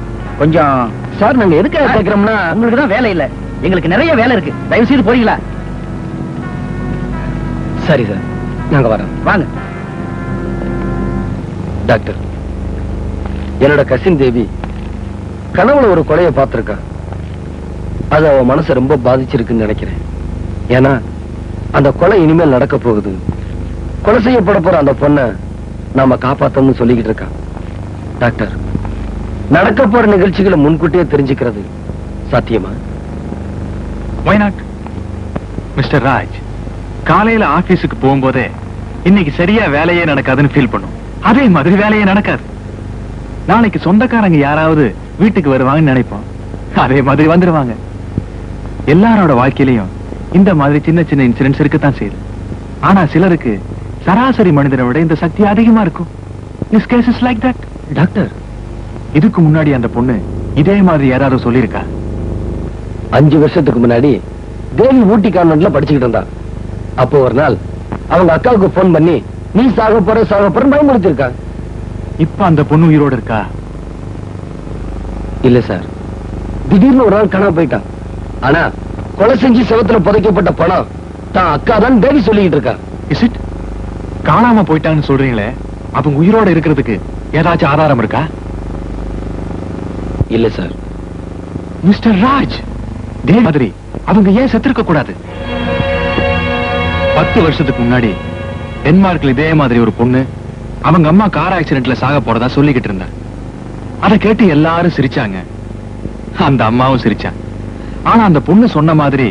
கொஞ்சம் சார், நாங்க எதுக்காக கேட்கிறோம்னா உங்களுக்கு தான் வேலை இல்ல, எங்களுக்கு நிறைய வேலை இருக்கு. தயவு செய்து போறீங்களா? சரி சார், நாங்க வரோம். வாங்க. டாக்டர், என்னோட கசின் தேவி கனவுல ஒரு கொலையை பார்த்திருக்கா. அது அவ மனசை ரொம்ப பாதிச்சிருக்குன்னு நினைக்கிறேன். ஏன்னா அந்த கொலை இனிமேல் நடக்க போகுது. கொலை செய்யப்பட போற அந்த பொண்ணை நாம காப்பாத்தணும்னு சொல்லிக்கிட்டு இருக்கா. டாக்டர், நடக்க போற நிகழ்ச்சிகளை முன்கூட்டியே தெரிஞ்சுக்கிறது சாத்தியமா? Why not? மிஸ்டர் ராஜ், காலையில ஆபீஸுக்கு போகும்போதே இன்னைக்கு சரியா வேலையே நடக்காதுன்னு ஃபீல் பண்ணும். அதே மாதிரி வேலையே நடக்காது. நாளைக்கு சொந்தக்காரங்க யாராவது வீட்டுக்கு வருவாங்கன்னு நினைப்போம். அதே மாதிரி வந்துருவாங்க. எல்லாரோட வாழ்க்கையிலையும் இந்த மாதிரி சின்ன சின்ன இன்சிடென்ட்ஸ் இருக்கத்தான் செய்யுது. ஆனா சிலருக்கு சராசரி மனிதனை விட இந்த சக்தி அதிகமா இருக்கும். This case is like that. Doctor, இதுக்கு முன்னாடி அந்த பொண்ணு இதே மாதிரி யாராவது சொல்லியிருக்கா? 5 வருஷத்துக்கு முன்னாடி தேவி ஊட்டி கான்வென்ட்ல படிச்சுக்கிட்டு இருந்தா. அப்போ ஒரு நாள் அவங்க அக்காவுக்கு போன் பண்ணி நீ சாக போற பயமுறுத்திருக்கா. இப்ப அந்த பொண்ணு உயிரோட இருக்கா? இல்ல சார், திடீர்னு ஒரு நாள் காணாம போயிட்டான். ஆனா கொலை செஞ்சு செவத்துல புதைக்கப்பட்ட பணம் தான் அக்கா தான் தேவி சொல்லிக்கிட்டு இருக்கா. Is it? காணாம போயிட்டான்னு சொல்றீங்களே, அவங்க உயிரோட இருக்கிறதுக்கு ஏதாச்சும் ஆதாரம் இருக்கா? இல்ல சார். மிஸ்டர் ராஜ், இதே மாதிரி அவங்க ஏன் செத்துருக்க கூடாது? 10 வருஷத்துக்கு முன்னாடி டென்மார்க்ல இதே மாதிரி ஒரு பொண்ணு அவங்க அம்மா கார் ஆக்சிடென்ட்ல சாக போறதா சொல்லிக்கிட்டு இருந்தா. அதை கேட்டு எல்லாரும் சிரிச்சாங்க. அந்த அம்மாவும் சிரிச்சாங்க. ஆனா அந்த பொண்ணு சொன்ன மாதிரி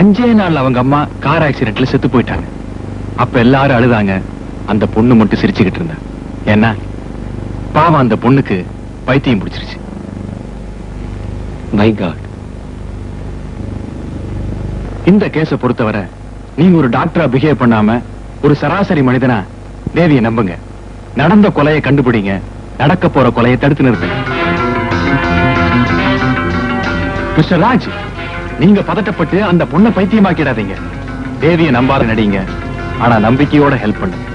5 நாள் அவங்க அம்மா கார் ஆக்சிடென்ட்ல செத்து போயிட்டாங்க. அப்ப எல்லாரும் அழுதாங்க. அந்த பொண்ணு மட்டும் சிரிச்சுக்கிட்டு இருந்தா. ஏன்னா பாவம் அந்த பொண்ணுக்கு பைத்தியம் பிடிச்சிருச்சு. My God. இந்த கேஸ பொறுத்தவரை நீங்க ஒரு டாக்டரா பிஹேவ் பண்ணாம ஒரு சராசரி மனிதனா தேவியை நம்புங்க. நடந்த கொலையை கண்டுபிடிங்க. நடக்க போற கொலையை தடுத்து நிறுத்துங்க. மிஸ்டர் ராஜ், நீங்க பதட்டப்பட்டு அந்த பொண்ணை பைத்தியமாக்கிடாதீங்க. தேவியை நம்பாத நடிங்க. ஆனா நம்பிக்கையோட ஹெல்ப் பண்ணுங்க.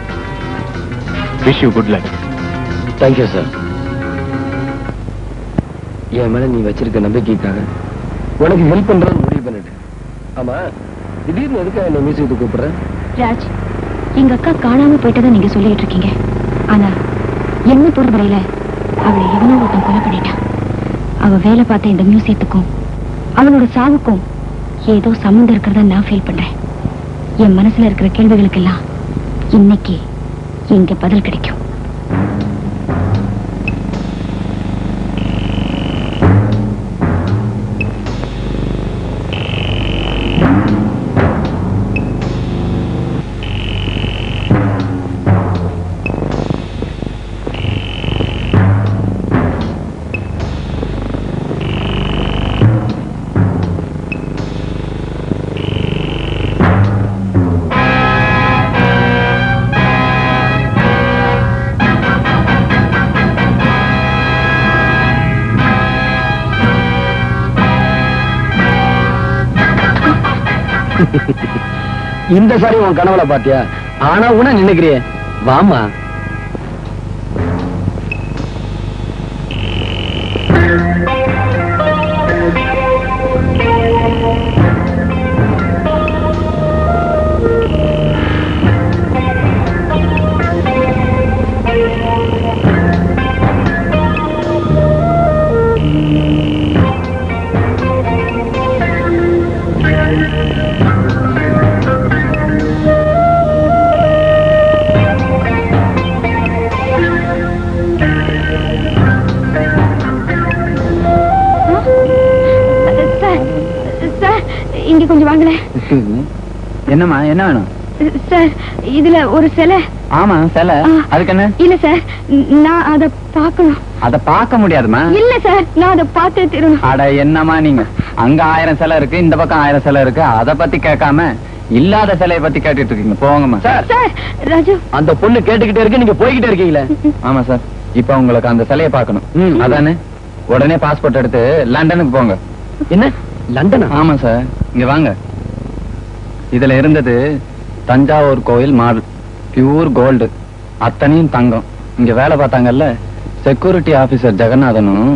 Wish you good luck. Thank you sir. என் மேல நீ வச்சிருக்க நம்பிக்கைக்காக உனக்கு ஹெல்ப் பண்றதுன்னு முடிவு பண்ணிட்டு. ஆமா, திடீர்னு எதுக்காக என்ன மியூசியத்துக்கு கூப்பிடுறேன்? ராஜ், எங்க அக்கா காணாம போயிட்டதை நீங்க சொல்லிட்டு இருக்கீங்க. ஆனா என்ன பொறுத்தவரையில அவளை எவனோ ஒருத்தன் கொலை பண்ணிட்டான். அவ வேலை பார்த்த இந்த மியூசியத்துக்கும் அவளோட சாவுக்கும் ஏதோ சம்மந்தம் இருக்கிறதா நான் ஃபீல் பண்றேன். என் மனசுல இருக்கிற கேள்விகளுக்கெல்லாம் இன்னைக்கு இங்க பதில் கிடைக்கும். இந்த சாரி உன் கனவுல பாத்தியா? ஆனா உன நினைக்கிறியே, வாமா. இங்க கொஞ்சம் வாங்கல. என்னம்மா, என்ன வேணும்? சார், இதுல ஒரு சிலை. ஆமா, சிலை. அதுக்கு என்ன? இல்ல சார், நான் அத பார்க்கணும். அத பார்க்க முடியாதுமா. இல்ல சார், நான் அத பார்த்தே தீரணும். அட என்னமா நீங்க, அங்க 1000 சிலை இருக்கு, இந்த பக்கம் 1000 சிலை இருக்கு. அத பத்தி கேட்காம இல்லாத சிலையை பத்தி கேட்டுட்டு இருக்கீங்க. போங்கம்மா. சார், ராஜு, அந்த பொண்ணு கேட்டுக்கிட்டே இருக்கு, நீங்க போய்கிட்டே இருக்கீங்களே. ஆமா சார், இப்ப உங்களுக்கு அந்த சிலையை பார்க்கணும். அதானே? உடனே பாஸ்போர்ட் எடுத்து லண்டனுக்கு போங்க. என்ன, லண்டனா? ஆமா சார், இங்க வாங்க. இதுல இருந்தது தஞ்சாவூர் கோயில் மாடல், பியூர் கோல்டு, அத்தனையும் தங்கம். இங்க வேலை பார்த்தாங்கல்ல செக்யூரிட்டி ஆபீசர் ஜெகநாதனும்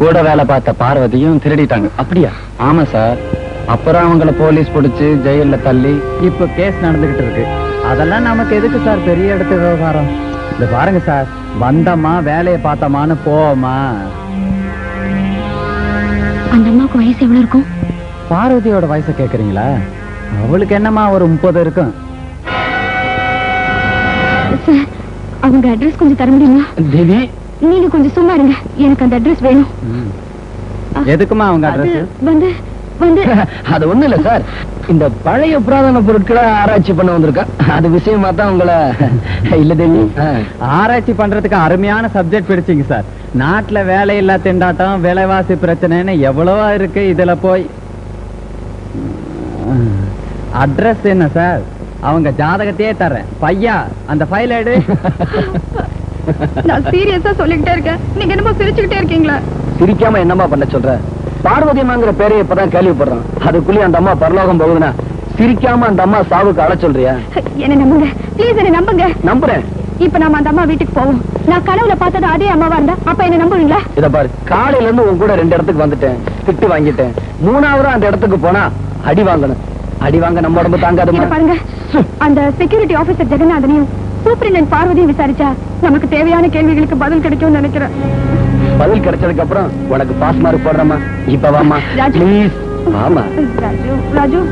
கூட வேலை பார்த்த பார்வதியும் திருடிட்டாங்க. அப்படியா? ஆமா சார். அப்புறம் அவங்கள போலீஸ் பிடிச்சு ஜெயில தள்ளி இப்ப கேஸ் நடந்துகிட்டு இருக்கு. அதெல்லாம் நமக்கு எதுக்கு சார் பெரிய இடத்து விவகாரம்? இந்த பாருங்க சார், வந்தமா வேலையை பார்த்தமான்னு போவோமா. அந்த அம்மாவுக்கு வயசு எவ்வளவு இருக்கும்? பார்வதியோட வயசை கேக்குறீங்களா? அவளுக்கு என்னமா ஒரு 30 இருக்கும். சார், அவங்க அட்ரஸ் கொஞ்சம் தர முடியுமா? தேவி, நீங்க கொஞ்சம் சும்மா இருங்க, எனக்கு அந்த அட்ரஸ் வேணும். எதுக்குமா அவங்க அட்ரஸ்? வந்து வந்து அது ஒண்ணு இல்ல சார், இந்த பழைய புராதன பொருட்களை ஆராய்ச்சி பண்ண வந்திருக்கா. அது விஷயமா தான் உங்களை. இல்ல தேவி, ஆராய்ச்சி பண்றதுக்கு அருமையான சப்ஜெக்ட் பிடிச்சிங்க சார். நாட்டுல வேலையில்லா திண்டாட்டம், விலைவாசி பிரச்சனைன்னு எவ்வளவா இருக்கு. இதுல போய் அட்ரஸ் என்ன சார்? அவங்க ஜாதகத்தையே தர்றேன். பையா, அந்த ஃபைல் எடு. நான் சீரியஸா சொல்லிக்கிட்டே இருக்கேன், நீங்க என்னமோ சிரிச்சுக்கிட்டே இருக்கீங்களா? சிரிக்காம என்னமா பண்ண சொல்ற? பார்வதி அம்மாங்கிற பேரை இப்பதான் கேள்விப்படுறோம். அதுக்குள்ளேயே அந்த அம்மா பரலோகம் போகுதுன்னா சிரிக்காம அந்த அம்மா சாவுக்கு அழ சொல்றியா? என்ன நம்புங்க ப்ளீஸ், என்ன நம்புங்க. நம்புறேன். இப்ப நாம அந்த அம்மா வீட்டுக்கு போவோம். நான் கனவுல பார்த்தது அதே அம்மாவா இருந்தா அப்ப என்ன நம்புவீங்களா? இத பாரு, காலையில இருந்து உன் கூட 2 இடத்துக்கு வந்துட்டேன், திட்டு வாங்கிட்டேன். 3ஆவது அந்த இடத்துக்கு போனா அடி வாங்கணும். அடி வாங்க நம்ம உடம்பு தாங்காது. பாருங்க, அந்த செக்யூரிட்டி ஆபீசர் ஜெகநாதனையும் சூப்பரிண்டென்ட் பார்வதியும் விசாரிச்சா நமக்கு தேவையான கேள்விகளுக்கு பதில் கிடைக்கும்னு நினைக்கிறேன். பதில் கிடைச்சதுக்கு அப்புறம் உனக்கு பாஸ் மார்க் போடுறமா. இப்ப வாமா ப்ளீஸ். ஆமா ராஜு, ராஜு.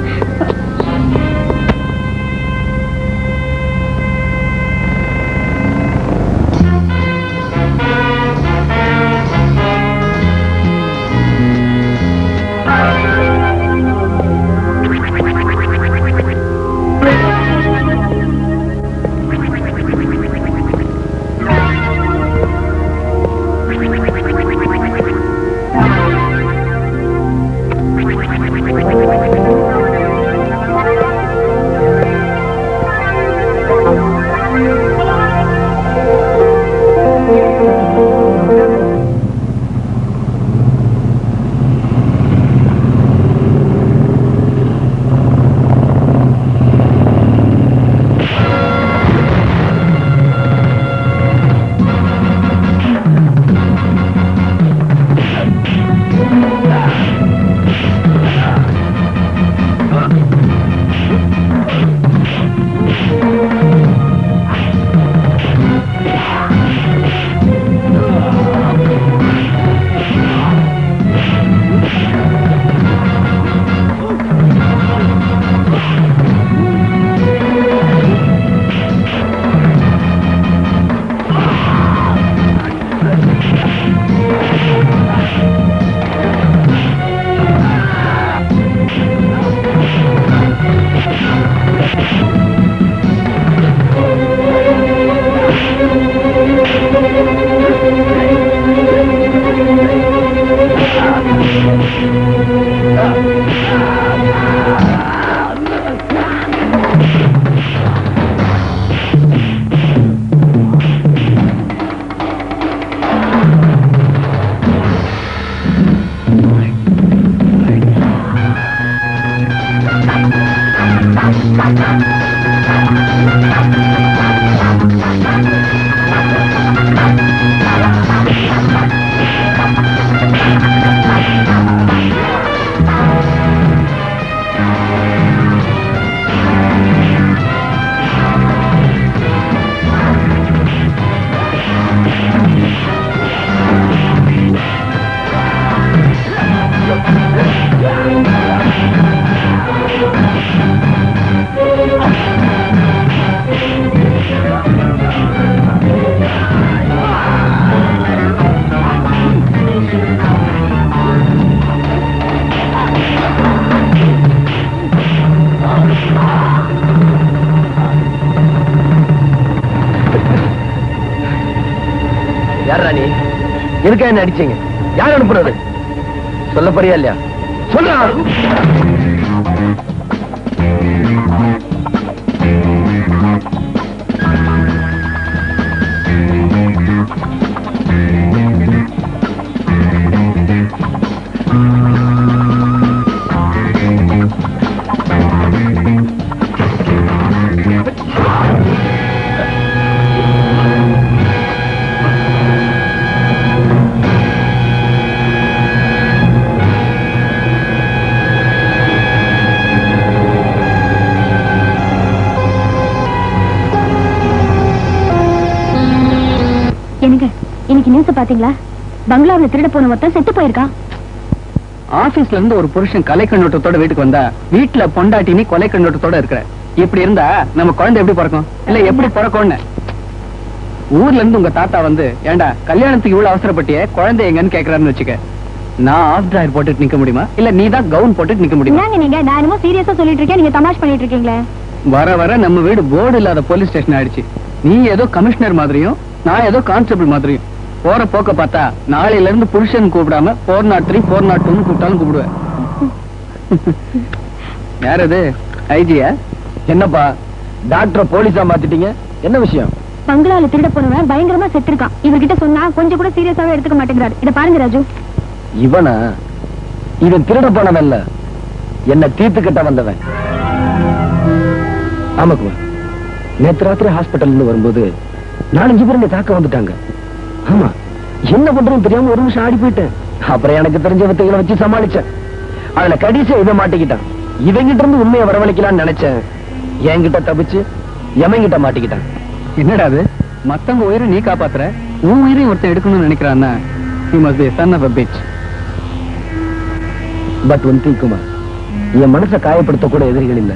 யாரா நீ? எதுக்காக என்ன அடிச்சீங்க? யார் அனுப்புறது? சொல்ல போறியா இல்லையா? சொல்றா. எனக்கு இன்னைக்கு நியூஸ் பாத்தீங்களா? பங்களாவுல திருட போன ஒருத்தன் செத்து போயிருக்கான். ஆபீஸ்ல இருந்து ஒரு புருஷன் கொலை கண்ணோட்டத்தோட வீட்டுக்கு வந்தா வீட்டுல பொண்டாட்டி நீ கொலை கண்ணோட்டத்தோட இருக்கிற. இப்படி இருந்தா நம்ம குழந்தை எப்படி பிறக்கும்? இல்ல எப்படி பிறக்கும்னு ஊர்ல இருந்து உங்க தாத்தா வந்து, ஏண்டா கல்யாணத்துக்கு இவ்வளவு அவசரப்பட்டியே, குழந்தை எங்கன்னு கேக்குறாருன்னு வச்சுக்க. நான் ஆஃப் டிராயர் போட்டுட்டு நிக்க முடியுமா? இல்ல நீ தான் கவுன் போட்டுட்டு நிக்க முடியுமா? நீங்க நான் என்னமோ சீரியஸா சொல்லிட்டு இருக்கேன், நீங்க தமாஷ் பண்ணிட்டு இருக்கீங்களே. வர வர நம்ம வீடு போர்டு இல்லாத போலீஸ் ஸ்டேஷன் ஆயிடுச்சு. நீ ஏதோ கமிஷனர் மாதிரியும் நான் ஏதோ கான்ஸ்டபிள் மாதிரியும். போற போக்க பார்த்தா நாளையில இருந்து புருஷன் கூப்பிடாம 403 402 கூப்பிட்டாலும் கூப்பிடுவேன். யார் அது? ஐஜியா? என்னப்பா டாக்டர் போலீஸா மாத்திட்டீங்க? என்ன விஷயம்? பங்களால திருட போனவன் பயங்கரமா செத்துருக்கான். இவர்கிட்ட சொன்னா கொஞ்சம் கூட சீரியஸாவே எடுத்துக்க மாட்டேங்கிறாரு. இத பாருங்க ராஜு. இவனா? இவன் திருட போனவன் இல்ல, என்ன தீர்த்து கட்ட வந்தவன். ஆமாக்குமா, நேற்று ராத்திரி ஹாஸ்பிட்டல் இருந்து வரும்போது 4-5 பேர் தாக்க வந்துட்டாங்க. ஆமா, என்ன பண்றதுன்னு தெரியாம ஒரு நிமிஷம் ஆடி போயிட்டேன். அப்புறம் எனக்கு தெரிஞ்ச வித்தைகளை வச்சு சமாளிச்சேன். அதுல கடைசியா இவன் மாட்டிக்கிட்டான். இவங்கிட்ட இருந்து உண்மையை வரவழைக்கலாம்னு நினைச்சேன். என்கிட்ட தப்பிச்சு எவங்கிட்ட மாட்டிக்கிட்டான். என்னடா அது? மத்தவங்க உயிரை நீ காப்பாத்துற, உன் உயிரையும் ஒருத்தன் எடுக்கணும்னு நினைக்கிறான்னா he must be a son of a bitch. But one thing Kumar, என் மனசை காயப்படுத்த கூட எதிரிகள் இல்ல.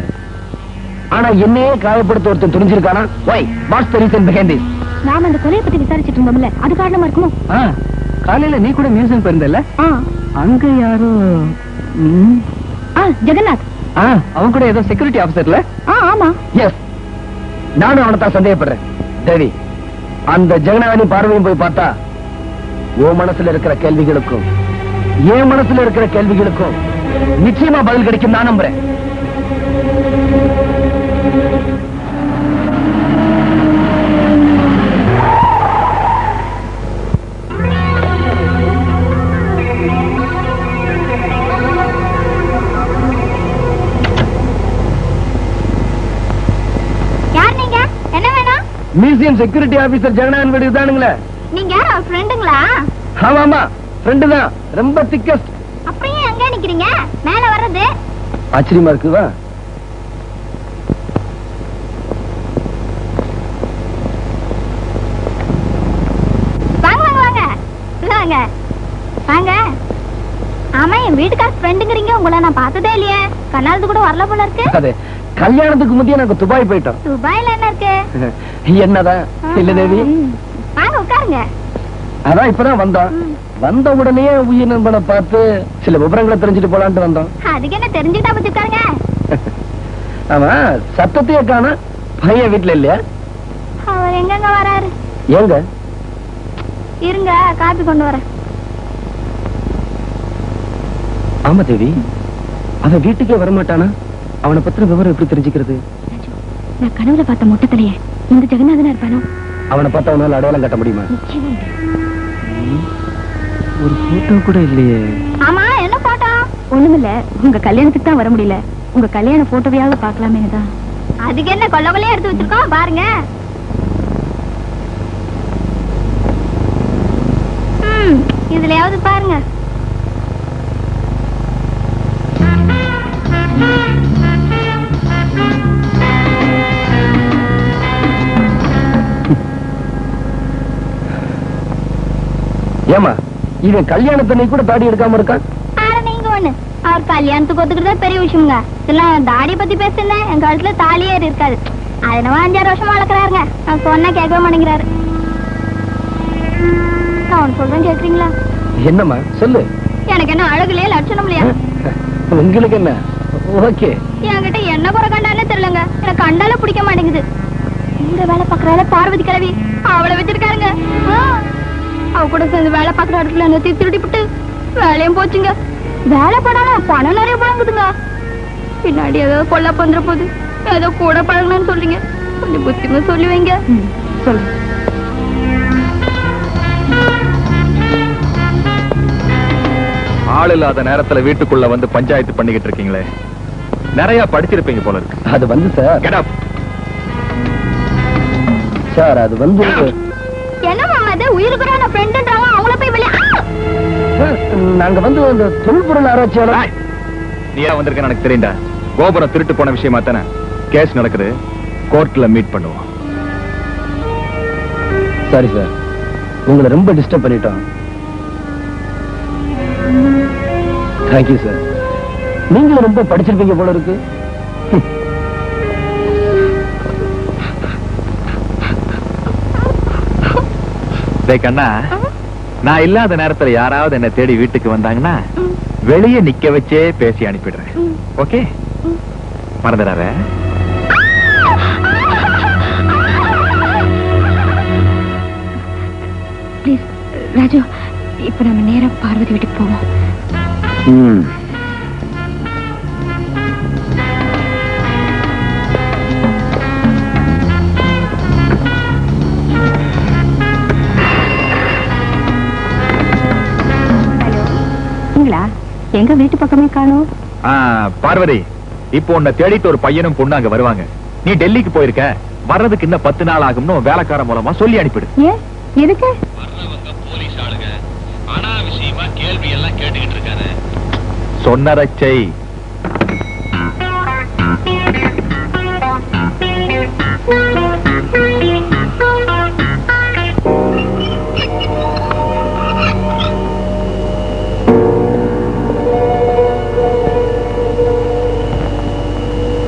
ஆனா என்னையே காயப்படுத்த ஒருத்தன் துணிஞ்சிருக்கானா? why? what's the reason behind this? நாம அந்த கொலையை பத்தி விசாரிச்சுட்டு இருந்தோம்ல, அது காரணமா இருக்குமோ? காலையில நீ கூட மியூசியம் போயிருந்தல, அங்க யாரோ ஜெகநாத். அவன் கூட ஏதோ செக்யூரிட்டி ஆபீசர்ல. ஆமா. எஸ், நானும் அவனை தான் சந்தேகப்படுறேன். தேவி, அந்த ஜெகநாதனி பார்வையும் போய் பார்த்தா உன் மனசுல இருக்கிற கேள்விகளுக்கும் என் மனசுல இருக்கிற கேள்விகளுக்கும் நிச்சயமா பதில் கிடைக்கும் நான் நம்புறேன். மியூசியம் செக்யூரிட்டி ஆபீசர் ஜெகநாதன் வீடு தானுங்களே? நீங்க யாரா ஃப்ரெண்டுங்களா? ஆமா, ஃப்ரெண்டு தான், ரொம்ப திக்கஸ்ட். அப்படியே அங்க நிக்கிறீங்க, மேல வர்றது ஆச்சரியமா இருக்குவா? வாங்க வாங்க வாங்க வாங்க. ஆமா, என் வீட்டுக்கார ஃப்ரெண்டுங்கிறீங்க, உங்களை நான் பார்த்ததே இல்லையே. கண்ணாலத்து கூட வரல போல இருக்கு. அது கல்யாணத்துக்கு முந்தைய நாங்க துபாய் போயிட்டோம். துபாயில என்ன இருக்கு? என்னதான் இல்ல தேவி, வாங்க உட்காருங்க. அதான் இப்பதான் வந்தோம். வந்த உடனே உயிர் நண்பனை பார்த்து சில விவரங்களை தெரிஞ்சுட்டு போலான்ட்டு வந்தோம். அதுக்கு என்ன தெரிஞ்சுட்டா பத்தி உட்காருங்க. ஆமா, சத்தத்தையே காண. பையன் வீட்டுல இல்லையா? அவர் எங்கங்க வராரு? எங்க? இருங்க, காப்பி கொண்டு வரேன். ஆமா தேவி, அவன் வீட்டுக்கே வரமாட்டானா? அவனை பத்தின விவரம் எப்படி தெரிஞ்சுக்கிறது? ராஜு, நான் கனவுல பார்த்த மொட்டத்திலேயே இந்த ஜெகநாதனா இருப்பானோ? அவனை பார்த்தா அவனால அடையாளம் கட்ட முடியுமா? நிச்சயமா உண்டு. ஒரு போட்டோ கூட இல்லையே. ஆமா, என்ன போட்டோ? ஒண்ணுமில்ல, உங்க கல்யாணத்துக்கு தான் வர முடியல. உங்க கல்யாண போட்டோவையாவது பார்க்கலாமே தான். அதுக்கு என்ன கொல்ல கொள்ளையா எடுத்து வச்சிருக்கோம் பாருங்க. இதுலயாவது பாருங்க. ஏமா, இவன் கல்யாணத்தன்னை கூட தாடி எடுக்காம இருக்கான்? நீங்க ஒண்ணு, அவர் கல்யாணத்துக்கு ஒத்துக்கிறதே பெரிய விஷயங்க. இதெல்லாம் தாடி பத்தி பேசுனேன், என் கழுத்துல தாலியே இருக்காது. அதனால 5-6 வருஷமா வளர்க்கறாருங்க. நான் சொன்னா கேட்கவே மாட்டேங்கிறாரு. நான் சொல்றேன், கேக்குறீங்களா? என்னம்மா சொல்லு. எனக்கு என்ன அழகுலயே லட்சணம் இல்லையா? உங்களுக்கு என்ன? ஓகே. என்கிட்ட என்ன குறை கண்டாலே தெரியலங்க. எனக்கு கண்டால பிடிக்க மாட்டேங்குது. கூட வேலை பாக்குறால பார்வதி கிழவி, அவளை வச்சிருக்காருங்க. அவ கூட சேர்ந்து வேலை பாக்குற இடத்துல என்ன திருட்டி விட்டு வேலையும் போச்சுங்க. வேலை படாம பணம் நிறைய பழங்குதுங்க. பின்னாடி ஏதாவது கொல்ல பண்ற போது ஏதோ கூட பழகணும்னு சொல்றீங்க. கொஞ்சம் புத்திமா சொல்லி வைங்க. சொல்லு. ஆள் இல்லாத நேரத்துல வீட்டுக்குள்ள வந்து பஞ்சாயத்து பண்ணிக்கிட்டு இருக்கீங்களே, நிறைய படிச்சிருப்பீங்க போல இருக்கு. அது வந்து சார், Get up. சார் அது வந்து என்ன மாமா இது? உயிருக்குறான ஃப்ரெண்ட்ன்றாங்க, அவங்கள போய் வெளிய. நாங்க வந்து அந்த தொல்பொருள் ஆராய்ச்சியாளர். Hey, நீ ஏன் வந்திருக்கேன்னு எனக்கு தெரியும்டா. கோபுரம் திருட்டு போன விஷயமா தானே கேஸ் நடக்குது. கோர்ட்ல மீட் பண்ணுவோம். சாரி சார், உங்களை ரொம்ப டிஸ்டர்ப் பண்ணிட்டோம். Thank you sir. நீங்களும் ரொம்ப படிச்சிருப்பீங்க போல இருக்கு. கண்ணா, நான் இல்லாத நேரத்துல யாராவது என்ன தேடி வீட்டுக்கு வந்தாங்கன்னா வெளியே நிக்க வச்சே பேசி அனுப்பிடுறேன். ஓகே, மறந்துடாத. ப்ளீஸ் ராஜு, இப்ப நம்ம நேரா பார்வதி வீட்டுக்கு போவோம். எங்க வீட்டு பக்கமே காணோம். பார்வதி, இப்போ உன்னை தேடிட்டு ஒரு பையனும் பொண்ணு அங்க வருவாங்க. நீ டெல்லிக்கு போயிருக்க, வர்றதுக்கு இன்னும் 10 நாள் ஆகும்னு வேலைக்கார மூலமா சொல்லி அனுப்பிடு. ஏன்? எதுக்கு? வர்றவங்க போலீஸ் ஆளுங்க, அனாவசியமா கேள்வி எல்லாம் கேட்டுக்கிட்டு இருக்காரு. சொன்னதை செய்.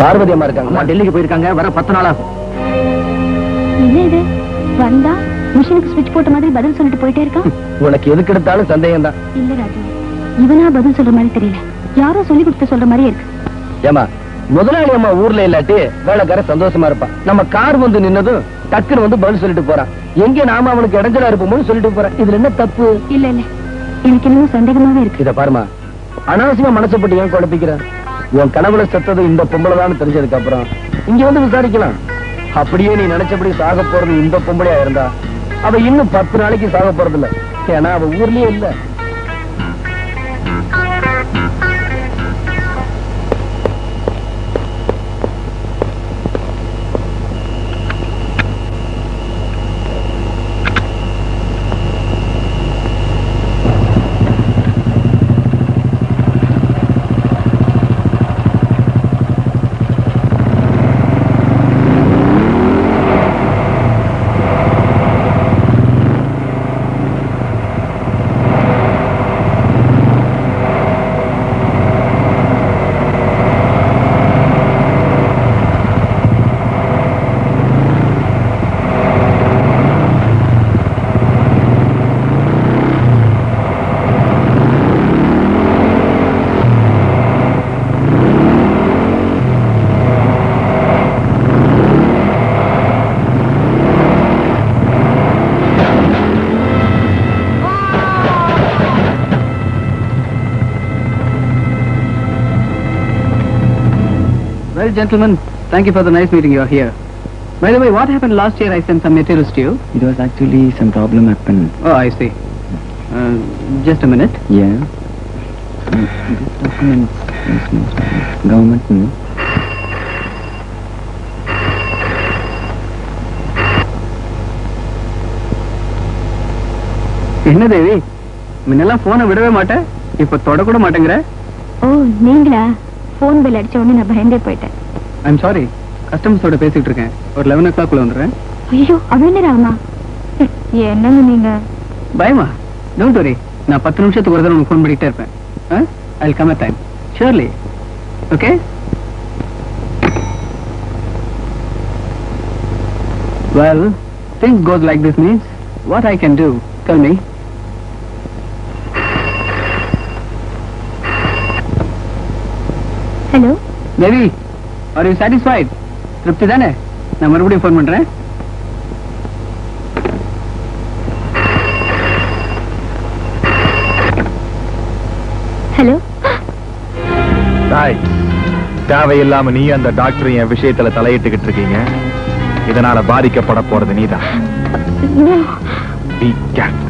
பார்வதி அம்மா இருக்காங்க, டெல்லிக்கு போயிருக்காங்க. வர 10 நாள் ஆகும். என்ன இது? வந்தா மிஷினுக்கு ஸ்விட்ச் போட்ட மாதிரி பதில் சொல்லிட்டு போயிட்டே இருக்கான். உனக்கு எதுக்கு எடுத்தாலும் சந்தேகம் தான். இல்ல ராஜு, இவனா பதில் சொல்ற மாதிரி தெரியல. யாரோ சொல்லி கொடுத்து சொல்ற மாதிரி இருக்கு. ஏமா, முதலாளி அம்மா ஊர்ல இல்லாட்டி வேலைக்கார சந்தோஷமா இருப்பான். நம்ம கார் வந்து நின்னதும் டக்குன்னு வந்து பதில் சொல்லிட்டு போறான். எங்க நாம அவனுக்கு இடைஞ்சலா இருப்போம்னு சொல்லிட்டு போறான். இதுல என்ன தப்பு? இல்ல இல்ல, எனக்கு இன்னும் சந்தேகமாவே இருக்கு. இத பாருமா, அனாவசியமா மனசப்பட்டு ஏன் குழப்பிக்கிற? உன் கனவுல செத்தது இந்த பொம்பளைதான் தெரிஞ்சதுக்கு அப்புறம் இங்க வந்து விசாரிக்கலாம். அப்படியே நீ நினைச்சபடி சாக போறது இந்த பொம்பளையா இருந்தா அவ இன்னும் 10 நாளைக்கு சாக போறது இல்ல. ஏன்னா அவ ஊர்லயே இல்ல. Well, gentlemen, thank you for the nice meeting you are here. By the way, what happened last year? I sent some materials to you. It was actually some problem happened. Oh, I see. Just a minute. Yeah. This document government. என்ன தேவி முன்னெல்லாம் போனை விடவே மாட்டேன், இப்ப தொட கூட மாட்டேங்கிற. ஓ நீங்களா? போன் பில் அடிச்ச உடனே நான் பயந்தே போயிட்டேன். ஐம் சாரி, கஸ்டமர்ஸோட பேசிட்டு இருக்கேன். ஒரு 11 o'clock வந்துடுறேன். ஐயோ அவன் ராமா, என்னங்க நீங்க? பயமா? டோன்ட் வரி, நான் 10 நிமிஷத்துக்கு ஒரு தடவை உனக்கு ஃபோன் பண்ணிட்டே இருப்பேன். I'll come at time. Surely. Okay? Well, things goes like this means what I can do. Tell me. Hello Baby, are you satisfied? திருப்தி தானே? நான் மறுபடியும் ஃபோன் பண்றேன். ஹலோ தாய், தேவையில்லாம நீ அந்த டாக்டர் என் விஷயத்துல தலையிட்டுக்கிட்டு இருக்கீங்க. இதனால பாதிக்கப்பட போறது நீதான். Be careful.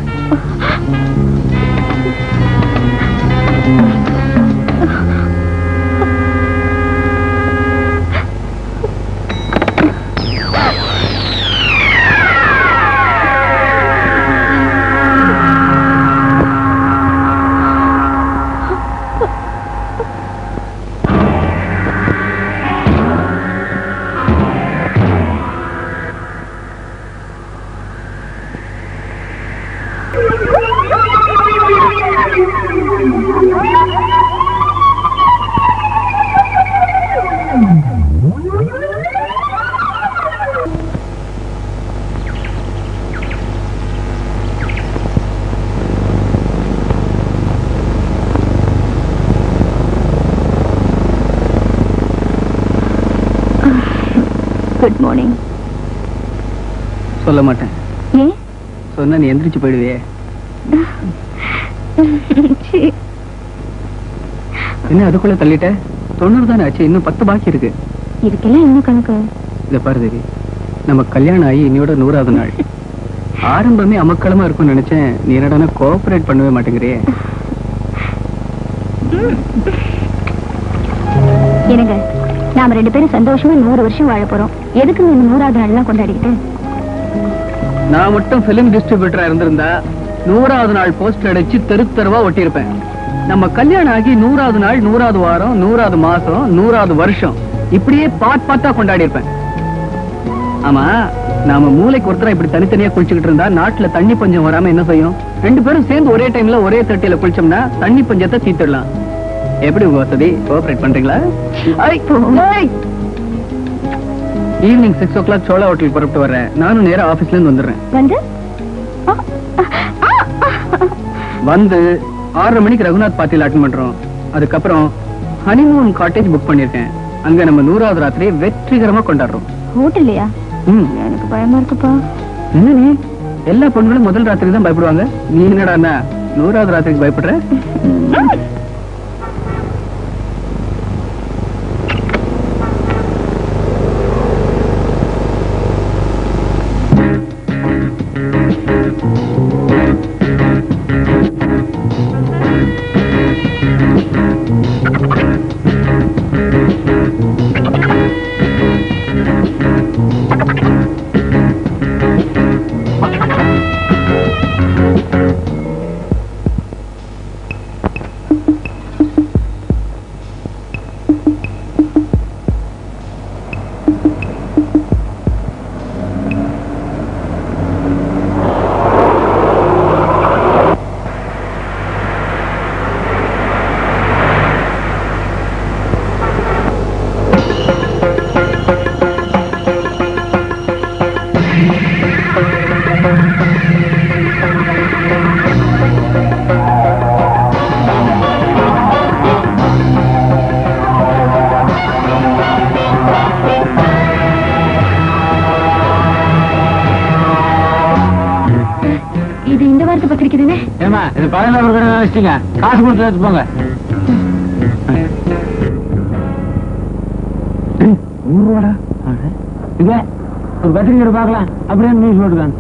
Good morning. சொல்ல மாட்டேன். ஏன்? சொன்னா நீ எந்திரிச்சு போயிடுவே. என்ன அதுக்குள்ள தள்ளிட்ட? 90 தானே ஆச்சு, இன்னும் 10 பாக்கி இருக்கு. இதுக்கெல்லாம் என்ன கணக்கு? இத பாரு தேவி, நம்ம கல்யாணம் ஆகி இன்னையோட 100வது நாள். ஆரம்பமே அமக்களமா இருக்கும்னு நினைச்சேன். நீ என்னடானா கோஆபரேட் பண்ணவே மாட்டேங்கிறியே. என்னங்க, நாம 2 பேரும் சந்தோஷமா 100 வருஷம் வாழ போறோம். எதுக்கு இந்த 100வது நாள்லாம் கொண்டாடிக்கிட்டு? நான் மட்டும் பிலிம் டிஸ்ட்ரிபியூட்டரா இருந்திருந்தா 100வது நாள் போஸ்டர் அடிச்சு தெரு தெருவா ஒட்டியிருப்பேன். நம்ம கல்யாணம் ஆகி 100வது நாள், 100வது வாரம், 100வது மாசம், 100வது வருஷம் இப்படியே பாட்டா கொண்டாடி இருப்பேன். ஆமா, நாம மூளைக்கு ஒருத்தரா இப்படி தனித்தனியா குளிச்சுக்கிட்டு இருந்தா நாட்டுல தண்ணி பஞ்சம் வராம என்ன செய்யும்? 2 பேரும் சேர்ந்து ஒரே டைம்ல ஒரே தட்டியில குளிச்சோம்னா தண்ணி பஞ்சத்தை தீர்த்திடலாம். எப்படி உங்க வசதி? கோஆபரேட் பண்றீங்களா? ஈவினிங் 6 o'clock சோழா ஹோட்டல் புறப்பட்டு வர்றேன். நானும் நேரா ஆபீஸ்ல இருந்து வந்துடுறேன். வந்து 6:30 மணிக்கு ரகுநாத் பார்ட்டியில் அட்டெண்ட் பண்றோம். அதுக்கப்புறம் ஹனிமூன் காட்டேஜ் புக் பண்ணிருக்கேன். அங்க நம்ம 100வது ராத்திரி வெற்றிகரமா கொண்டாடுறோம். ஹோட்டல்லையா? எனக்கு பயமா இருக்குப்பா. என்ன நீ? எல்லா பொண்ணுகளும் முதல் ராத்திரி தான் பயப்படுவாங்க. நீ என்னடா 100வது ராத்திரிக்கு பயப்படுற? ஏமா இது 11 கடை வச்சுங்க, காசு கொடுத்து போங்க. 100 ரூபாடா. இங்க ஒரு பத்திரிக்கை பார்க்கலாம். அப்படியே நியூஸ் போட்டுக்காங்க.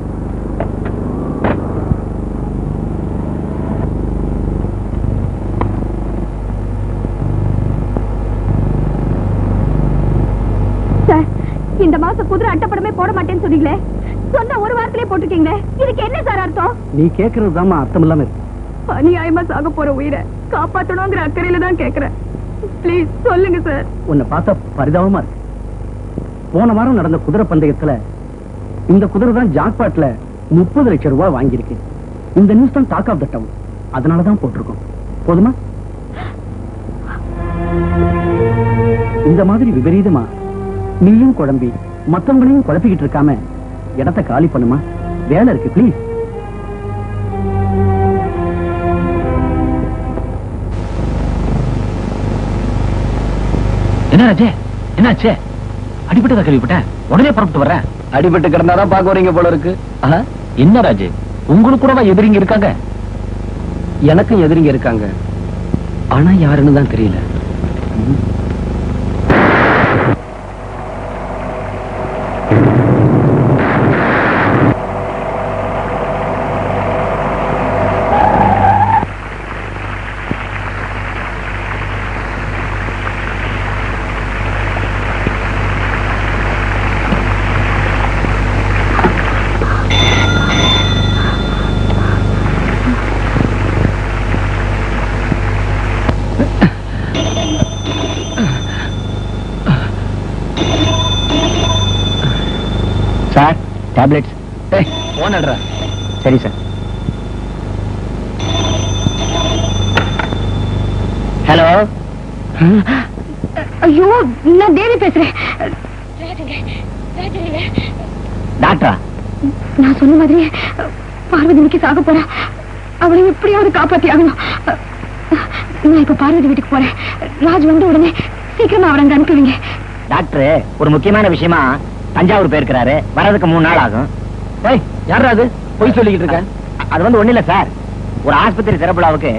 சார், இந்த மாசம் குதிரை அட்டப்படமே போட மாட்டேன்னு சொன்னீங்களே, சொன்ன ஒரு வாரத்திலே போட்டுட்டீங்களே, இதுக்கு என்ன சார் அர்த்தம்? நீ கேக்குறது தாமா அர்த்தம் இல்லாம இருக்கு. அநியாயமா சாக போற உயிரை காப்பாத்தணுங்கிற அக்கறையில தான் கேக்குறேன். ப்ளீஸ் சொல்லுங்க சார். உன்னை பார்த்தா பரிதாபமா இருக்கு. போன வாரம் நடந்த குதிரை பந்தயத்துல இந்த குதிரை தான் ஜாக்பாட்ல 30 லட்சம் ரூபாய் வாங்கியிருக்கு. இந்த நியூஸ் தான் டாக் ஆஃப் த டவுன். அதனாலதான் போட்டிருக்கோம். போதுமா? இந்த மாதிரி விபரீதமா நீயும் குழம்பி மத்தவங்களையும் குழப்பிக்கிட்டு இருக்காம இடத்தை காலி பண்ணுமா? வேலை இருக்கு. ப்ளீஸ். என்னாச்சு? அடிபட்டதா கேள்விப்பட்டேன். உடனே புறப்பட்டு வர்றேன். அடிபட்டு கிடந்தாதான் பாக்க வரீங்க போல இருக்கு. என்ன ராஜு, உங்களுக்கு கூடவா எதிரிங்க இருக்காங்க? எனக்கும் எதிரிங்க இருக்காங்க. ஆனா யாருன்னு தான் தெரியல. Sir, tablets. போனடுறா. சரி சார். ஹலோ. ஐயோ, நான் தேவி பேசுறேன். டாக்டரா? நான் சொன்ன மாதிரி பார்வதி இன்னைக்கு சாக போறா. அவளை எப்படியாவது காப்பாத்தி ஆகணும். நான் இப்ப பார்வதி வீட்டுக்கு போறேன். ராஜ் வந்து உடனே சீக்கிரமா அவரை அங்க அனுப்புவீங்க. டாக்டர் ஒரு முக்கியமான விஷயமா தஞ்சாவூர் போயிருக்கிறாரு. வர்றதுக்கு 3 நாள் ஆகும். யாரா அது பொய் சொல்லிக்கிட்டு இருக்க? அது வந்து ஒண்ணு இல்ல சார், ஒரு ஆஸ்பத்திரி திறப்புலாவுக்கு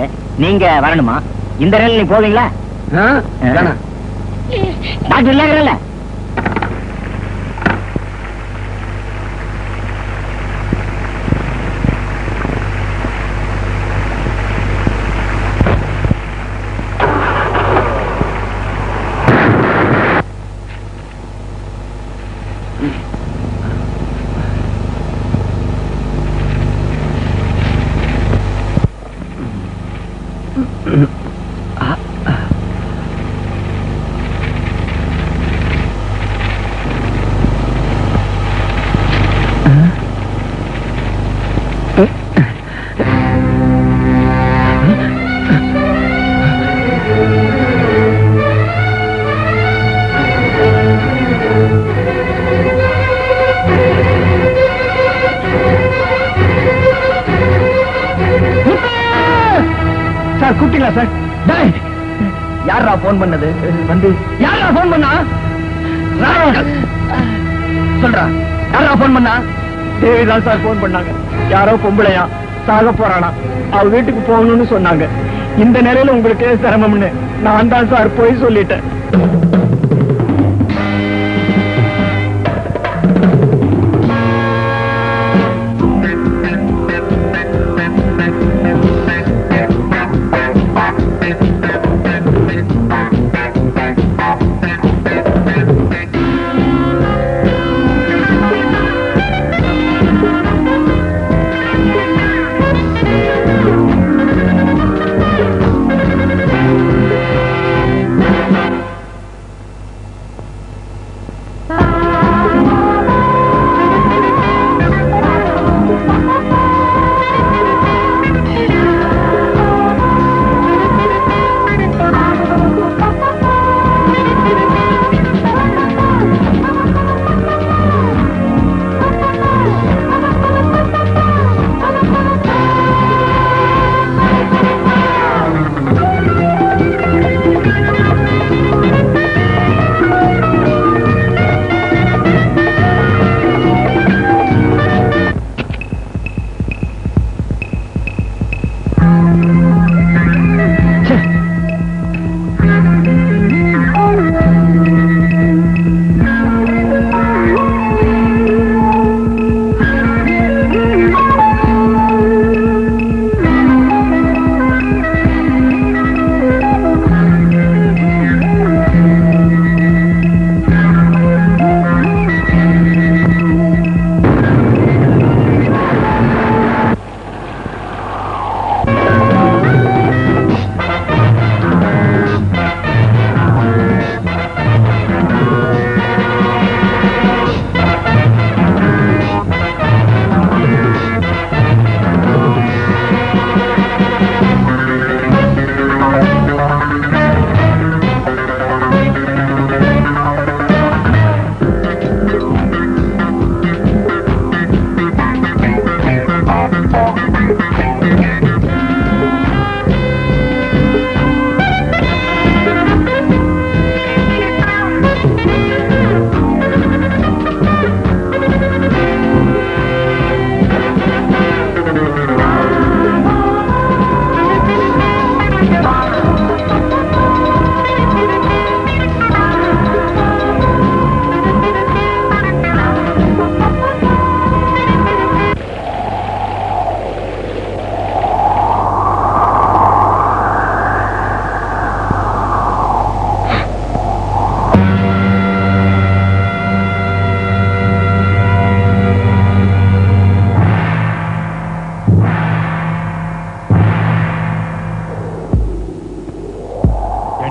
நீங்க வரணுமா? இந்த ரயில் நீ போவீங்களா? டாக்டர் இல்ல. சார் கூப்பிட்டீங்களா சார்? யாரா போன் பண்ணது? வந்து யாரா போன் பண்ணா? சொல்றா, யாரா போன் பண்ணா? தேவிதான் சார் போன் பண்ணாங்க. யாரோ பொம்பளையா சாக போறானா, அவ வீட்டுக்கு போகணும்னு சொன்னாங்க. இந்த நிலையில உங்களுக்கு சிரமம்னு நான் தான் சார் போய் சொல்லிட்டேன்.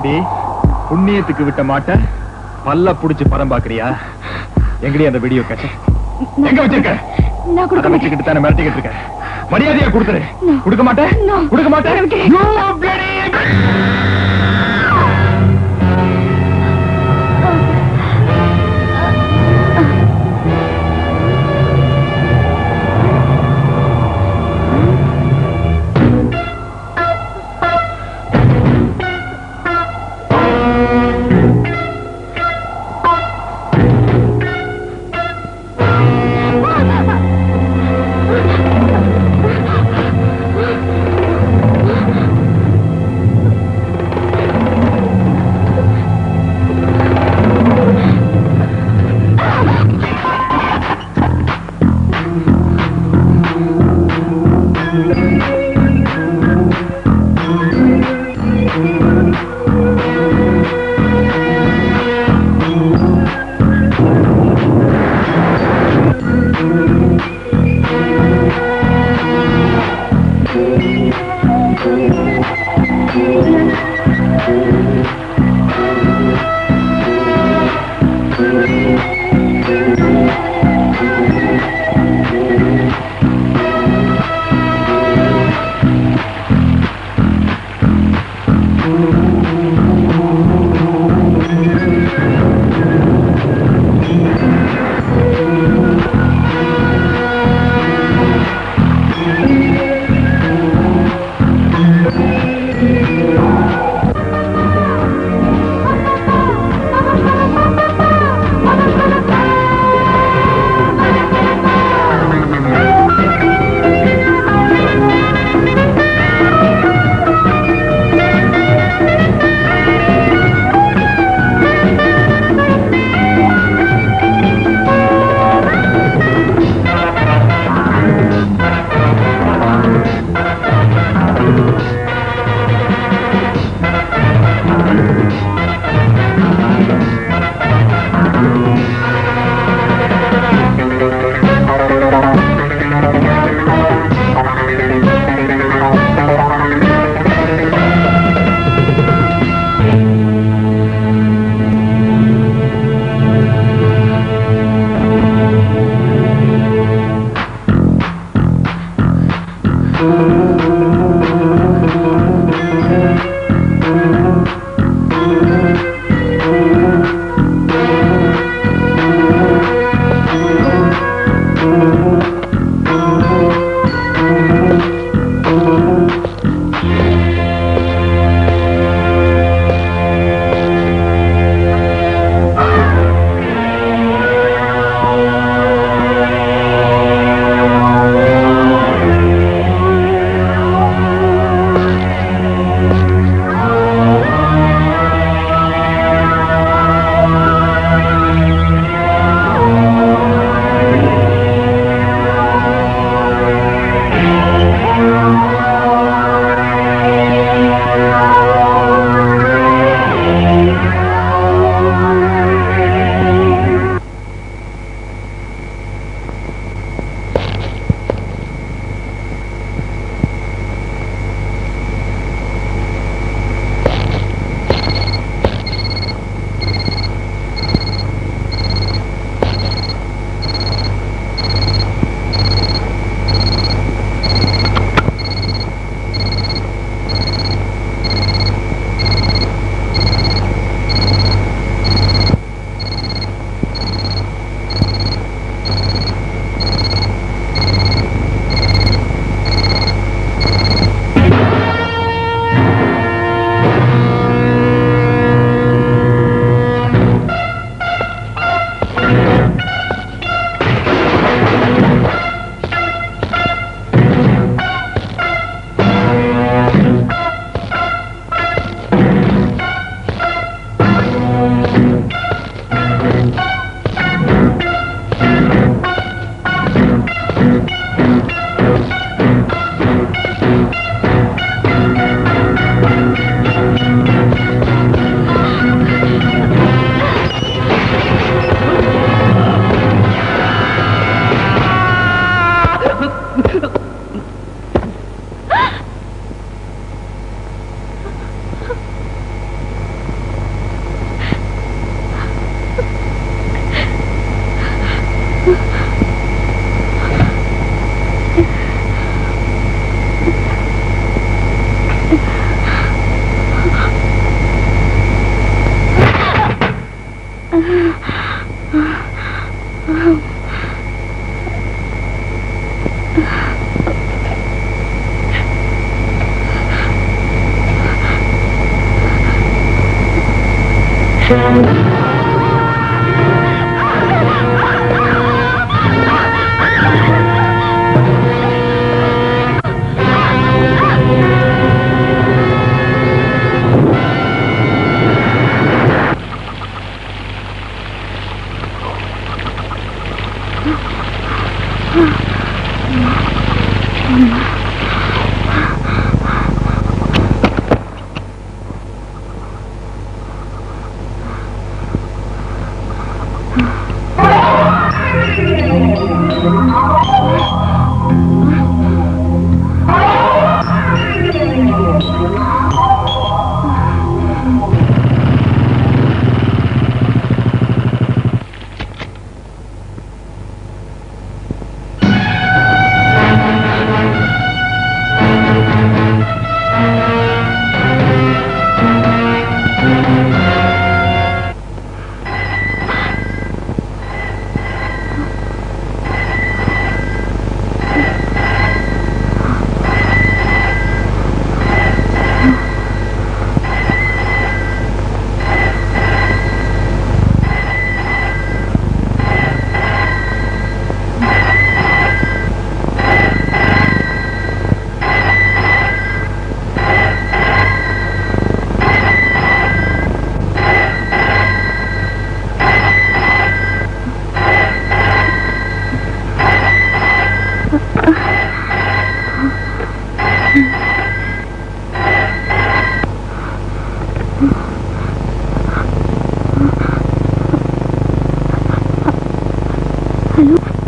ஏண்டி புண்ணியத்துக்கு விட்ட மாட்ட பல்ல புடிச்சு படம் பாக்குறியா? எங்கடி அந்த வீடியோ கேசட் எங்க வச்சிருக்க? நான் கொடுக்க அதை மாட்டேன். வச்சுக்கிட்டு தானே மிரட்டிக்கிட்டு இருக்க. மரியாதையா கொடுத்துரு. கொடுக்க மாட்டேன். No. கொடுக்க மாட்டேன். Okay. You bloody-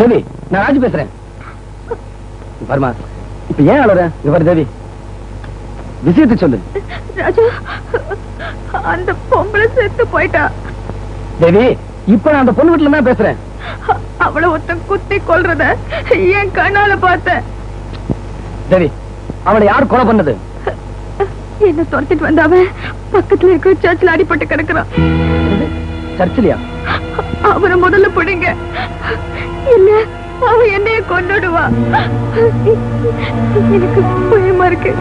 தேவி, நான் ராஜு பேசுறேன். பர்மா, இப்ப ஏன் அழற? இவர் தேவி, விஷயத்தை சொல்லு. ராஜு, அந்த பொம்பளை செத்து போயிட்டா. தேவி, இப்ப நான் அந்த பொண்ணு வீட்டுல தான் பேசுறேன். அவளை ஒருத்தன் குத்தி கொல்றத என் கண்ணால பார்த்தேன். தேவி, அவளை யார் கொலை பண்ணது? என்ன துரத்திட்டு வந்தாவன் பக்கத்துல இருக்க சர்ச்சில் அடிபட்டு கிடக்குறான். சர்ச்சிலியா? அவரை முதல்ல பிடிங்க, இல்ல அவ என்னைய கொன்னுடுவா. எனக்கு பயமா இருக்கு.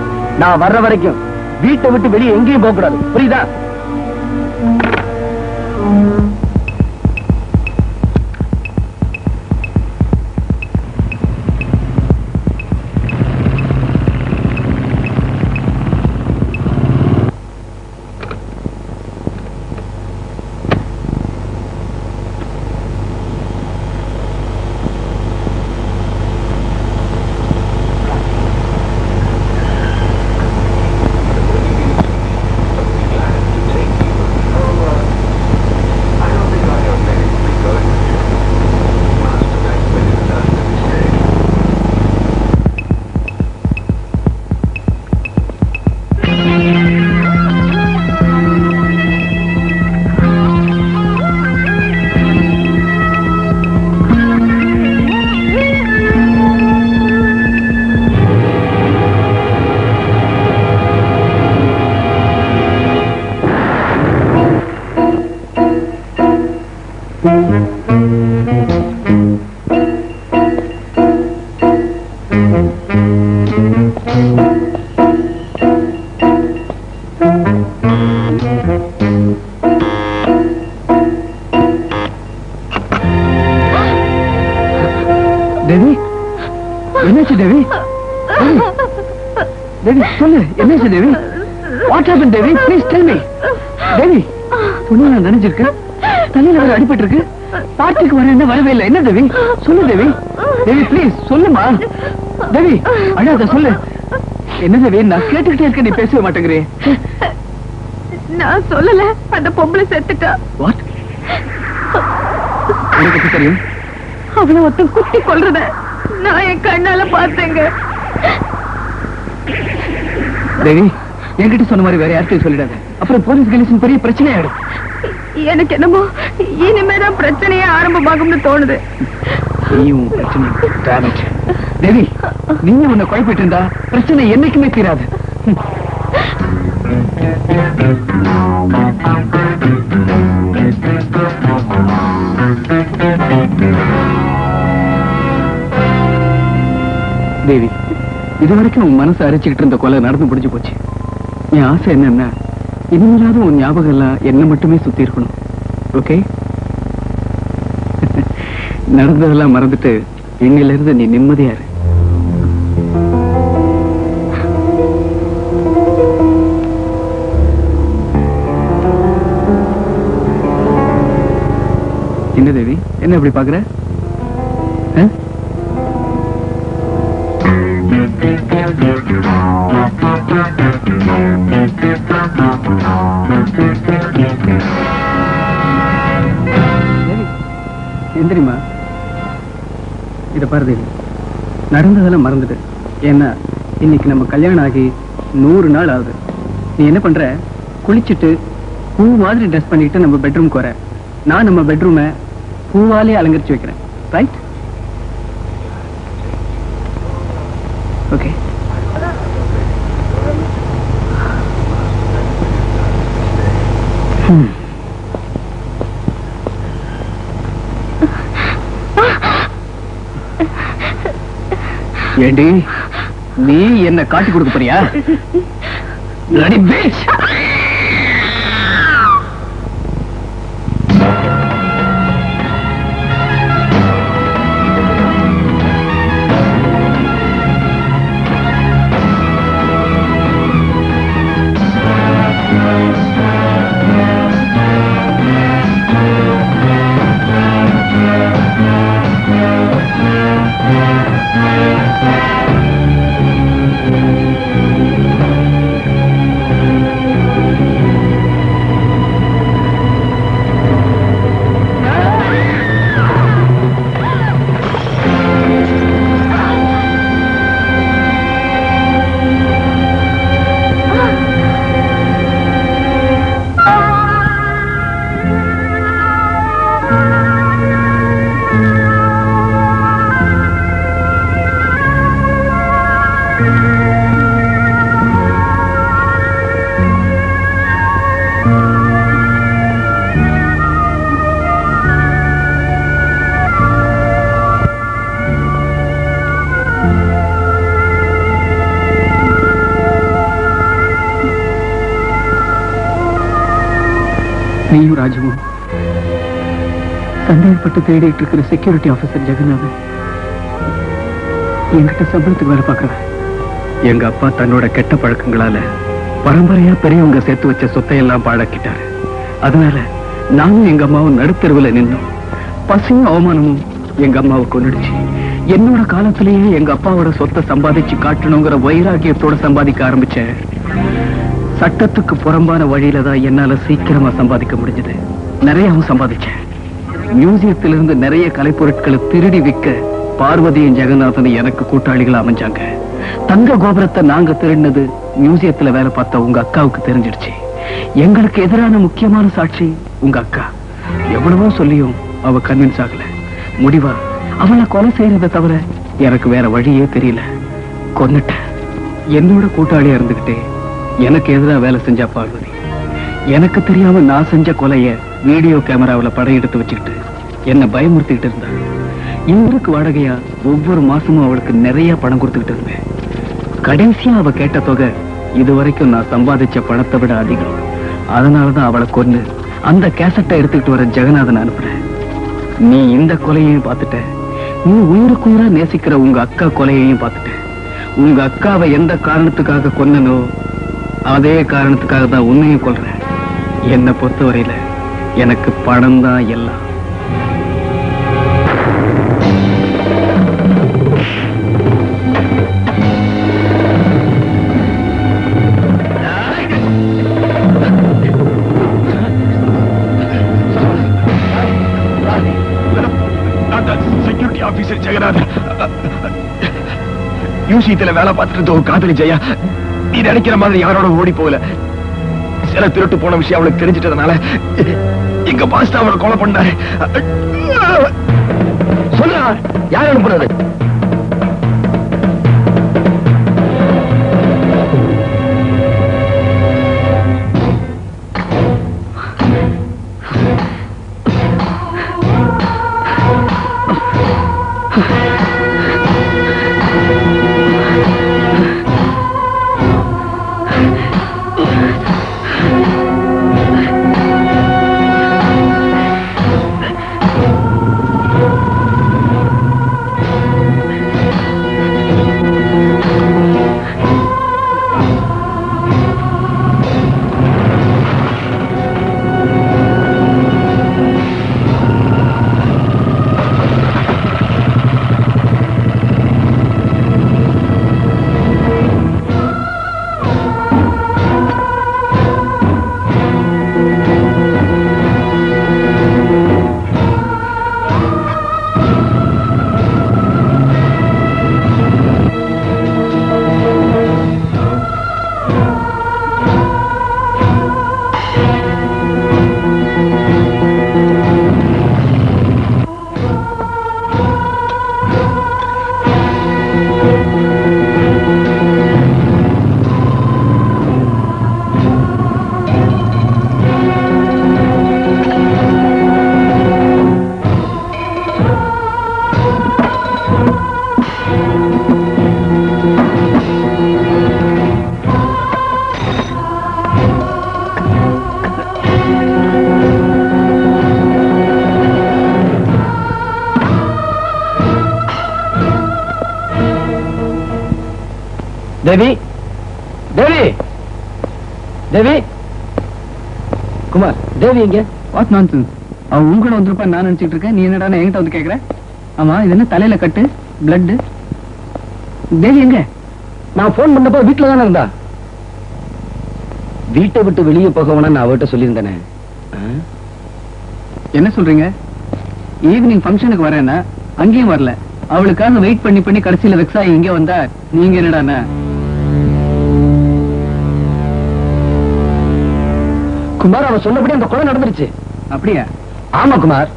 நான் வர்ற வரைக்கும் வீட்டை விட்டு வெளியே எங்கேயும் போக கூடாது, புரியுதா? தேவி, என்னாச்சு தேவி? தேவி சொல்லு, என்னாச்சு தேவி? What happened Devi? Please tell me. தேவி, துணியில நனைஞ்சிருக்கு, தலையில வர அடிபட்டு இருக்கு, பார்ட்டிக்கு வர என்ன வரவே இல்லை, என்ன தேவி? சொல்லு தேவி. தேவி ப்ளீஸ் சொல்லுமா. தேவி அழாத, சொல்லு. என்ன தேவி, நான் கேட்டுக்கிட்டே இருக்க, நீ பேசவே மாட்டேங்கிறே. நான் சொல்லல, அந்த பொம்பளை செத்துட்டா. வாட்? உனக்கு எப்படி தெரியும்? அவளை ஒருத்தன் குத்தி கொல்றத நான் என் கண்ணால பார்த்தேங்க. தேவி, என்கிட்ட சொன்ன மாதிரி வேற யார்கிட்டயும் சொல்லிடாத, அப்புறம் போலீஸ் கணேசன் பெரிய பிரச்சனை ஆயிடும். எனக்கு என்னமோ இனிமேதான் பிரச்சனையே ஆரம்பமாகும்னு தோணுது. நீயும் பிரச்சனை. Damn it. தேவி, நீங்க உன்னை குழப்பிட்டு இருந்தா பிரச்சனை என்னைக்குமே தீராது. இது வரைக்கும் உன் மனசை அரைச்சுக்கிட்டு இருந்த கொலை நடந்து முடிஞ்சு போச்சு. என் ஆசை என்னன்னா இனிமேலாவது உன் ஞாபகம் எல்லாம் என்ன மட்டுமே சுத்தி இருக்கணும். ஓகே? நடந்ததெல்லாம் மறந்துட்டு இன்னில இருந்து நீ நிம்மதியா இரு. என்ன தேவி, என்ன இப்படி பாக்குற? எந்திரிமா. இத பாரு தேவி, நடந்ததெல்லாம் மறந்துட்டு. ஏன்னா இன்னைக்கு நம்ம கல்யாணம் ஆகி 100 நாள் ஆகுது. நீ என்ன பண்ற, குளிச்சுட்டு பூ மாதிரி ட்ரெஸ் பண்ணிட்டு நம்ம பெட்ரூம்க்கு வர. நான் நம்ம பெட்ரூமை பூவாலே அலங்கரிச்சு வைக்கிறேன். ரைட்? ஓகே. ஏண்டி, நீ என்ன காட்டி கொடுக்க போறியா? Bloody bitch! நீயும் ராஜுவும் சந்தேகப்பட்டு தேடிட்டு இருக்கிற செக்யூரிட்டி ஆபீசர் ஜெகநாதன் என்கிட்ட சம்பளத்துக்கு வேலை பார்க்கிறேன். எங்க அப்பா தன்னோட கெட்ட பழக்கங்களால பரம்பரையா பெரியவங்க சேர்த்து வச்ச சொத்தையெல்லாம் பாழாக்கிட்டாரு. அதனால நானும் எங்க அம்மாவும் நடுத்தெருவில் நின்னோம். பசியும் அவமானமும் எங்க அம்மாவை கொன்னுடுச்சு. என்னோட காலத்திலேயே எங்க அப்பாவோட சொத்தை சம்பாதிச்சு காட்டணுங்கிற வைராகியத்தோட சம்பாதிக்க ஆரம்பிச்சேன். சட்டத்துக்கு புறம்பான வழியில தான் என்னால சீக்கிரமா சம்பாதிக்க முடிஞ்சது. நிறையவும் சம்பாதிச்சேன். மியூசியத்திலிருந்து நிறைய கலைப்பொருட்களை திருடி விற்க பார்வதியும் ஜெகநாதனும் எனக்கு கூட்டாளிகள் அமைஞ்சாங்க. தங்க கோபுரத்தை நாங்க திருடினது மியூசியத்துல வேலை பார்த்த உங்க அக்காவுக்கு தெரிஞ்சிடுச்சு. எங்களுக்கு எதிரான முக்கியமான சாட்சி உங்க அக்கா. எவ்வளவோ சொல்லியும் அவ கன்வின்ஸ் ஆகல. முடிவா அவளை கொலை செய்யறதை தவிர எனக்கு வேற வழியே தெரியல. கொன்னுட்டேன். என்னோட கூட்டாளியா இருந்துகிட்டே எனக்கு எதிராக வேலை செஞ்சா பார்வதி. எனக்கு தெரியாம நான் செஞ்ச கொலைய வீடியோ கேமராவில் படம் எடுத்து வச்சுக்கிட்டு என்ன பயமுறுத்திக்கிட்டு இருந்தா. இவருக்கு வாடகையா ஒவ்வொரு மாசமும் அவளுக்கு நிறைய பணம் கொடுத்துக்கிட்டு இருந்தேன். கடைசியா அவ கேட்ட தொகை இதுவரைக்கும் நான் சம்பாதிச்ச பணத்தை விட அதிகம். அதனாலதான் அவளை கொண்டு அந்த கேசட்டை எடுத்துக்கிட்டு வர ஜெகநாதன் அனுப்புறேன். நீ இந்த கொலையையும் பார்த்துட்ட. நீ உயிருக்குயிரா நேசிக்கிற உங்க அக்கா கொலையையும் பார்த்துட்ட. உங்க அக்காவை எந்த காரணத்துக்காக கொன்னனோ அதே காரணத்துக்காக தான் உன்னையும் கொல்றேன். என்னை பொறுத்தவரையில எனக்கு பணம் தான் எல்லாம். Security officer Jeganathan. மியூசியத்துல வேலை பார்த்துட்டு ஒரு காதலி ஜெயா. நீ நினைக்கிற மாதிரி யாரோட ஓடி போகல. சில திருட்டு போன விஷயம் அவளுக்கு தெரிஞ்சிட்டதுனால எங்க பாஸ்டா அவளை கொலை பண்ணாரு. சொல்லுங்க, யார் அனுப்புறது? தேவி தேவி தேவி குமார் தேவி எங்க? What nonsense. அவன் உங்களை வந்திருப்பான்னு நான் நினைச்சிட்டு இருக்கேன். நீ என்னடா என்கிட்ட வந்து கேக்குற? ஆமா, இது என்ன தலையில கட்டு, பிளட்? தேவி எங்க? நான் போன் பண்ணப்போ வீட்டுல தானே இருந்தா. வீட்டை விட்டு வெளியே போக வேணா நான் அவர்கிட்ட சொல்லியிருந்தேனே. என்ன சொல்றீங்க? ஈவினிங் ஃபங்க்ஷனுக்கு வரேன்னா அங்கேயும் வரல. அவளுக்காக வெயிட் பண்ணி பண்ணி கடைசியில வெக்ஸாகி இங்க வந்தா நீங்க என்னடானா? குமார், அவன் சொன்னபடி அந்த கொலை நடந்துருச்சு. அப்படியா? ஆமா குமார்.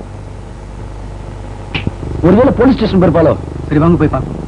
ஒருவேளை போலீஸ் ஸ்டேஷன் போயிருப்பாளோ? சரி வாங்க போய் பார்ப்போம்.